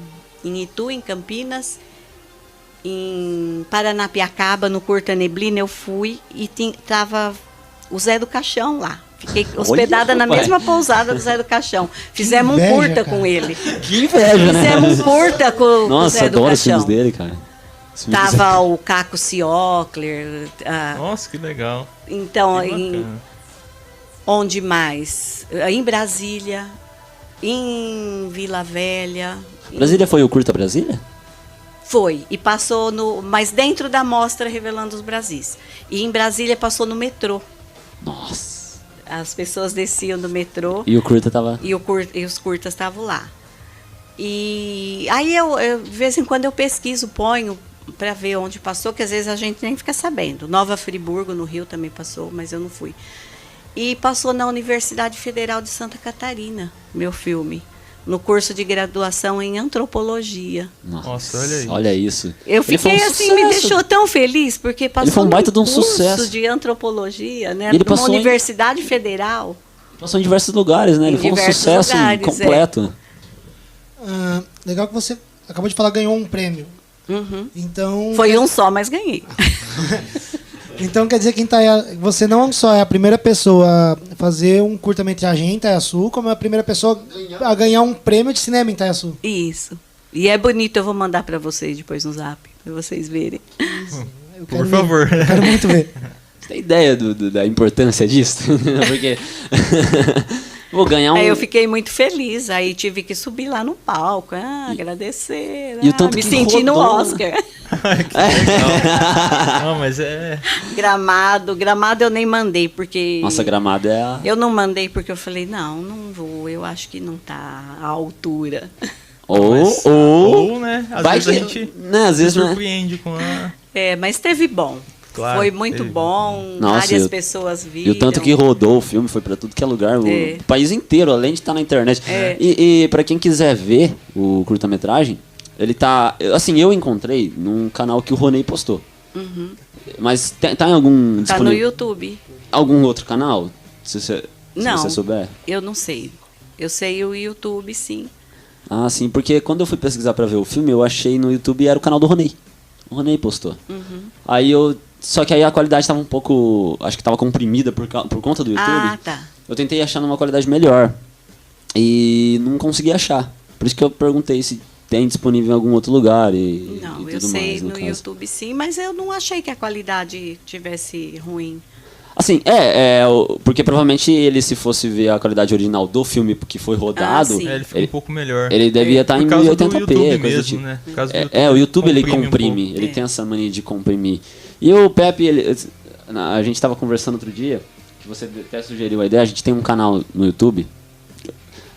Itu, em Campinas, em Paranapiacaba, no Curta Neblina, eu fui e tava o Zé do Caixão lá. Fiquei hospedada na rapaz. mesma pousada do Zé do Caixão. Fizemos inveja, um curta cara. com ele. Que inveja, né? Fizemos um curta com o Nossa, Zé do adoro os filmes Caixão. dele, cara. Os filmes do Zé- Tava o Caco Ciocler. Nossa, que legal. Então, Que bacana. onde mais? Em Brasília, em Vila Velha. Brasília foi o Curta Brasília? Foi, e passou mas dentro da mostra Revelando os Brasis. E em Brasília passou no metrô. Nossa. As pessoas desciam do metrô E o Curta tava... e os curtas estavam lá. E aí eu, de vez em quando eu pesquiso, ponho para ver onde passou, que às vezes a gente nem fica sabendo. Nova Friburgo, no Rio, também passou, mas eu não fui. E passou na Universidade Federal de Santa Catarina, meu filme, no curso de graduação em antropologia. Nossa, olha aí. Olha isso. Eu Ele foi fiquei um assim, me sucesso. deixou tão feliz, porque passou foi um baita num de um curso sucesso. de antropologia, né? E ele Numa passou em- universidade federal. Passou em diversos lugares, né? Ele Em foi um diversos sucesso lugares, completo. Legal que você acabou de falar, ganhou um prêmio. Uhum. Então, Foi um só, mas ganhei. então quer dizer que você não só é a primeira pessoa a fazer um curta-metragem em Itaiaçu, como é a primeira pessoa a ganhar um prêmio de cinema em Itaiaçu. Isso. E é bonito, eu vou mandar para vocês depois no zap, para vocês verem. Eu Por quero favor. ver, eu quero muito ver. Você tem ideia da importância disso? Porque... Vou ganhar um... Aí eu fiquei muito feliz, aí tive que subir lá no palco, agradecer, E o tanto me que senti no rodou, né? Oscar. Não, mas é. Gramado eu nem mandei, porque... Nossa, Gramado é a... Eu não mandei porque eu falei, não vou, eu acho que não tá à altura. Ou, né? Às vai vezes a que- gente né, às se vezes, né? surpreende com a. Mas teve bom. Claro, Foi muito teve. bom, Nossa, várias e o- pessoas E viram. o tanto que rodou o filme foi pra tudo que é lugar, o É. país inteiro, além de estar na internet. É. E para quem quiser ver o curta-metragem, ele tá... Assim, eu encontrei num canal que o Ronei postou. Mas tá em algum... Uhum. Tá no disponível- YouTube. Algum outro canal? Se Não. você souber. Eu não sei. Eu sei o YouTube, sim. Ah, sim, porque quando eu fui pesquisar pra ver o filme, eu achei no YouTube e era o canal do Ronei. O Ronei postou. Aí eu Só que aí a qualidade tava um pouco... Acho que tava comprimida por conta do YouTube. Ah, tá. Eu tentei achar numa qualidade melhor. E não consegui achar. Por isso que eu perguntei se tem disponível em algum outro lugar e Não, tudo eu sei mais, no caso. YouTube sim, mas eu não achei que a qualidade tivesse ruim. Assim, porque provavelmente ele, se fosse ver a qualidade original do filme que foi rodado, sim. Ele ficou um pouco melhor. ele devia estar Por em causa do 1080p. YouTube coisa do mesmo, tipo. né? Por causa do O YouTube ele comprime um comprime, pouco. ele É. tem essa mania de comprimir. E o Pepe, a gente tava conversando outro dia, que você até sugeriu a ideia, a gente tem um canal no YouTube.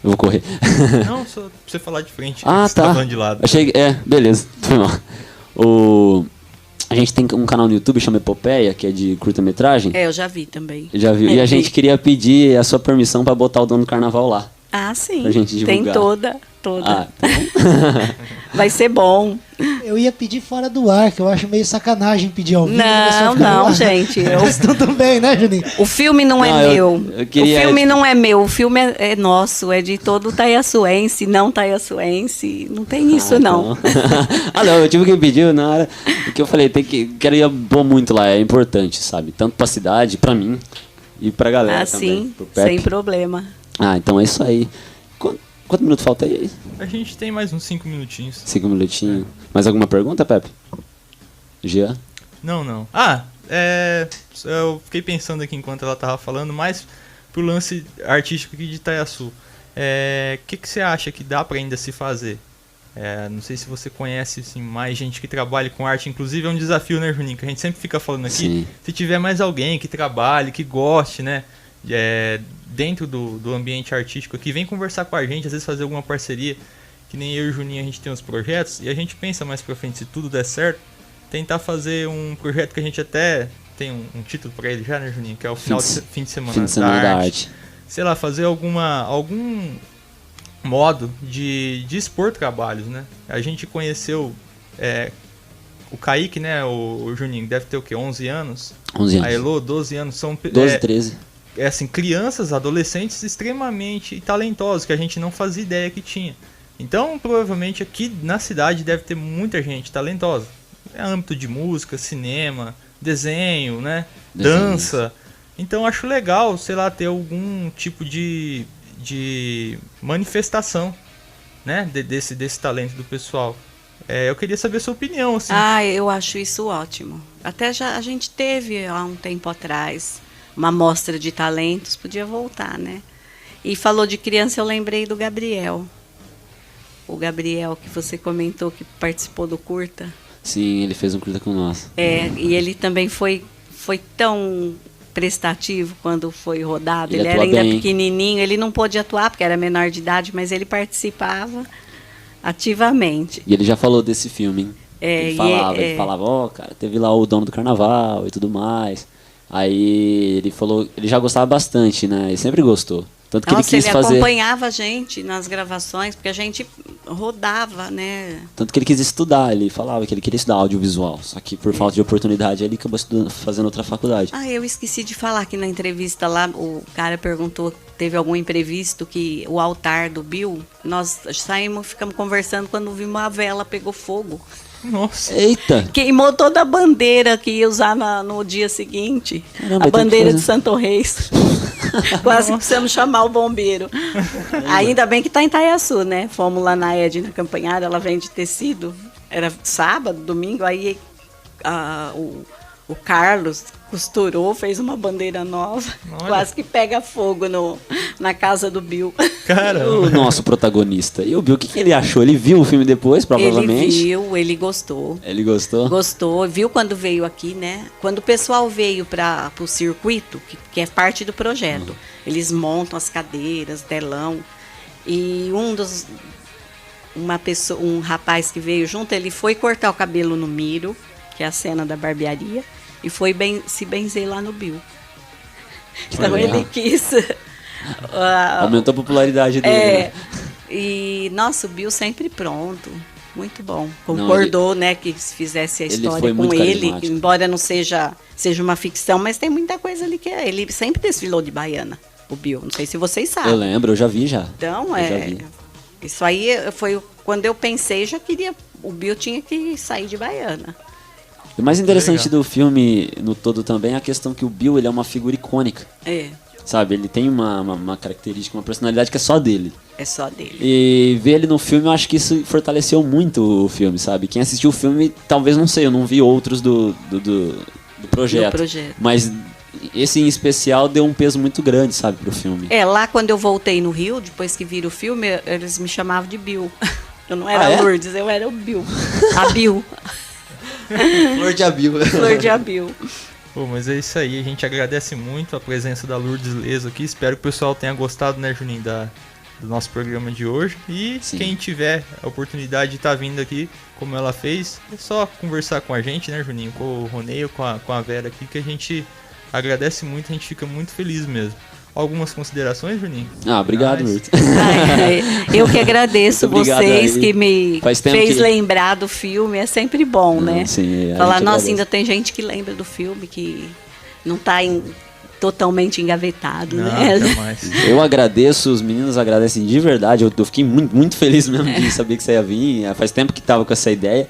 Eu vou correr. Não, só pra você falar de frente. Ah, você tá. falando de lado. Achei, beleza, foi mal. A gente tem um canal no YouTube chama Epopeia, que é de curta-metragem. É, eu já vi também. Já viu? É, E a gente vi. queria pedir a sua permissão pra botar o Dono do Carnaval lá. Ah, sim. Pra gente Tem divulgar. toda. Ah, tá bom. Vai ser bom. Eu ia pedir fora do ar, que eu acho meio sacanagem pedir ao vivo. a pessoa Não, ficar não, lá. gente. Vocês estão tão bem, né, Juninho? O filme não é Não, meu. eu queria- O filme não é meu. O filme é nosso. É de todo taiaçuense, não taiaçuense. Não tem isso, não. Então. Ah, não, eu tive que pedir na hora. Porque eu falei, quero ir bom muito lá, é importante, sabe? Tanto pra cidade, pra mim e pra galera Ah, também. sim. Pro Pepe. Sem problema. Ah, então é isso aí. Quanto minuto falta aí? A gente tem mais uns 5 minutinhos. 5 minutinhos. Mais alguma pergunta, Pepe? Jean? Não. Eu fiquei pensando aqui enquanto ela tava falando, mais pro lance artístico aqui de Itaiaçu. O que você acha que dá pra ainda se fazer? Não sei se você conhece assim, mais gente que trabalha com arte, inclusive é um desafio, né, Juninho? Que a gente sempre fica falando aqui. Sim. Se tiver mais alguém que trabalhe, que goste, né? Dentro do ambiente artístico aqui, vem conversar com a gente, às vezes fazer alguma parceria, que nem eu e o Juninho a gente tem uns projetos, e a gente pensa mais pra frente, se tudo der certo, tentar fazer um projeto que a gente até tem um título pra ele já, né, Juninho? Que é o fim de semana, Fim de semana da arte. Sei lá, fazer algum modo de expor trabalhos, né? A gente conheceu o Kaique, né, o Juninho, deve ter o quê? 11 anos? 11 anos. A Elo, 12 anos. São 12, 13. assim, crianças, adolescentes extremamente talentosos, que a gente não fazia ideia que tinha. Então, provavelmente aqui na cidade deve ter muita gente talentosa. É âmbito de música, cinema, desenho, né? Dança. Então, acho legal, sei lá, ter algum tipo de manifestação, né? Desse talento do pessoal. Eu queria saber a sua opinião, assim. Ah, eu acho isso ótimo. Até a gente teve há um tempo atrás uma mostra de talentos, podia voltar, né? E falou de criança, eu lembrei do Gabriel. O Gabriel que você comentou que participou do curta. Sim, ele fez um curta com nós. E ele também foi tão prestativo quando foi rodado. Ele Ele era atua ainda bem. pequenininho, ele não pôde atuar porque era menor de idade, mas ele participava ativamente. E ele já falou desse filme, hein? Ele falava, cara, teve lá o Dono do Carnaval e tudo mais. Aí ele falou, ele já gostava bastante, né? Ele sempre gostou. Tanto que Nossa, ele quis fazer. acompanhava a gente nas gravações, porque a gente rodava, né? Tanto que ele quis estudar, ele falava que ele queria estudar audiovisual. Só que por falta de oportunidade ele acabou fazendo outra faculdade. Ah, eu esqueci de falar que na entrevista lá, o cara perguntou, teve algum imprevisto, que o altar do Bill, nós saímos, ficamos conversando, quando vimos a vela pegou fogo. Nossa. Eita! Queimou toda a bandeira que ia usar no dia seguinte. Caramba, A tem que bandeira fazer. de Santo Reis. Quase que precisamos chamar o bombeiro. Ainda bem que está em Itaiaçu, né? Fomos lá na Edna Campanhada, ela vende tecido. Era sábado, domingo, aí o Carlos costurou, fez uma bandeira nova. Olha. Quase que pega fogo na casa do Bill. Caramba. O nosso protagonista. E o Bill, o que ele achou? Ele viu o filme depois, provavelmente? Ele viu, ele gostou. Ele gostou? Gostou, viu quando veio aqui, né? Quando o pessoal veio para o circuito, que é parte do projeto, eles montam as cadeiras, telão, e um rapaz que veio junto, ele foi cortar o cabelo no Miro, que é a cena da barbearia, e foi se benzer lá no Bill. Então legal. ele quis. Aumentou a popularidade dele. Né? E nossa, o Bill sempre pronto. Muito bom. Concordou, né, que fizesse a ele história foi com muito ele, carismático. embora não seja uma ficção, mas tem muita coisa ali que ele sempre desfilou de baiana, o Bill. Não sei se vocês sabem. Eu lembro, eu já vi já. Então, Eu já vi. isso aí foi quando eu pensei, o Bill tinha que sair de baiana. O mais interessante Legal. do filme no todo também é a questão que o Bill, ele é uma figura icônica, É, sabe? Ele tem uma característica, uma personalidade que é só dele. é só dele. E ver ele no filme, eu acho que isso fortaleceu muito o filme, sabe? Quem assistiu o filme, talvez não sei, eu não vi outros do projeto. Do projeto. Mas esse em especial deu um peso muito grande, sabe, pro filme. É, lá quando eu voltei no Rio, depois que viram o filme, eles me chamavam de Bill. Eu não era Ah, é? Lourdes, eu era o Bill. A Bill. Flor de Abil. Flor de Abil. Pô, mas é isso aí, a gente agradece muito a presença da Lourdes Leso aqui. Espero que o pessoal tenha gostado, né, Juninho, do nosso programa de hoje. E Sim. quem tiver a oportunidade de estar vindo aqui, como ela fez, é só conversar com a gente, né, Juninho, com o Roneio, com a Vera aqui, que a gente agradece muito, a gente fica muito feliz mesmo. Algumas considerações, Juninho? Ah, obrigado, Mas- Lourdes. Eu que agradeço Muito obrigado vocês aí. que me Faz tempo fez que- lembrar do filme. É sempre bom, né? Sim, a Falar, gente nossa, agradece. ainda tem gente que lembra do filme, que não tá totalmente engavetado, Não, né? jamais. Eu agradeço, os meninos agradecem de verdade. Eu fiquei muito, muito feliz mesmo de saber que você ia vir. Faz tempo que tava com essa ideia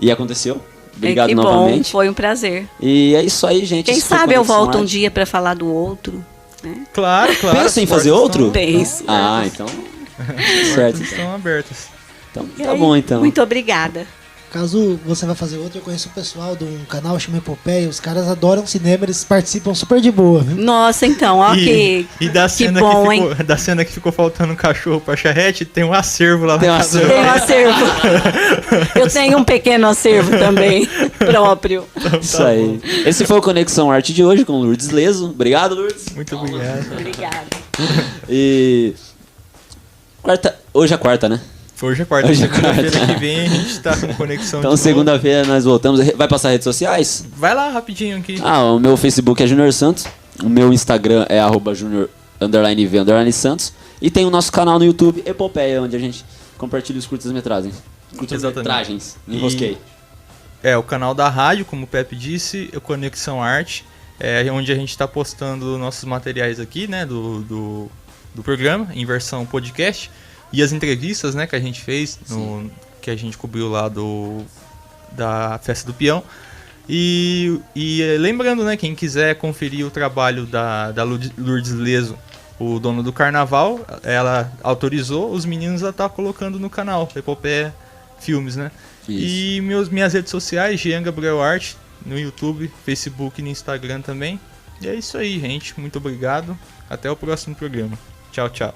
e aconteceu. Obrigado que novamente. bom, foi um prazer. E é isso aí, gente. Quem Isso foi sabe eu Conexão volto um Arte. dia para falar do outro. Né? Claro, claro. Pensa em as fazer portas outro? Penso. Ah, então. As Certo. portas estão abertas. Então, E tá aí, bom então. Muito obrigada. Caso você vá fazer outro, eu conheço o pessoal de um canal chamado Epopeia. Os caras adoram cinema, eles participam super de boa, viu? Nossa, então, ó, E da que cena bom, que hein? ficou, da cena que ficou faltando um cachorro pra charrete, tem um acervo lá Tem um na casa. acervo. Tem um acervo. Eu tenho um pequeno acervo também, próprio. Isso aí. Esse foi o Conexão Arte de hoje com o Lourdes Leso. Obrigado, Lourdes. Muito obrigado. Obrigada. E. Hoje é quarta, né? Hoje é quarta, Hoje é segunda-feira quarta. que vem a gente tá com conexão Então, de novo. segunda-feira nós voltamos. Vai passar redes sociais? Vai lá rapidinho aqui. O meu Facebook é Junior Santos. O meu Instagram é @junior_v_santos. E tem o nosso canal no YouTube, Epopeia, onde a gente compartilha os curtas-metragens. Curtas-metragens. Me enrosquei. É, o canal da rádio, como o Pepe disse, o Conexão Arte, é onde a gente está postando nossos materiais aqui, né, do programa, em versão podcast, e as entrevistas, né, que a gente fez, que a gente cobriu lá da Festa do Peão. E lembrando, né, quem quiser conferir o trabalho da Lourdes Leso, o dono do carnaval, ela autorizou os meninos a estar colocando no canal, Epopeia Filmes, né? Isso. E minhas redes sociais, Jean Gabriel Arte, no YouTube, Facebook e no Instagram também. E é isso aí, gente. Muito obrigado. Até o próximo programa. Tchau, tchau.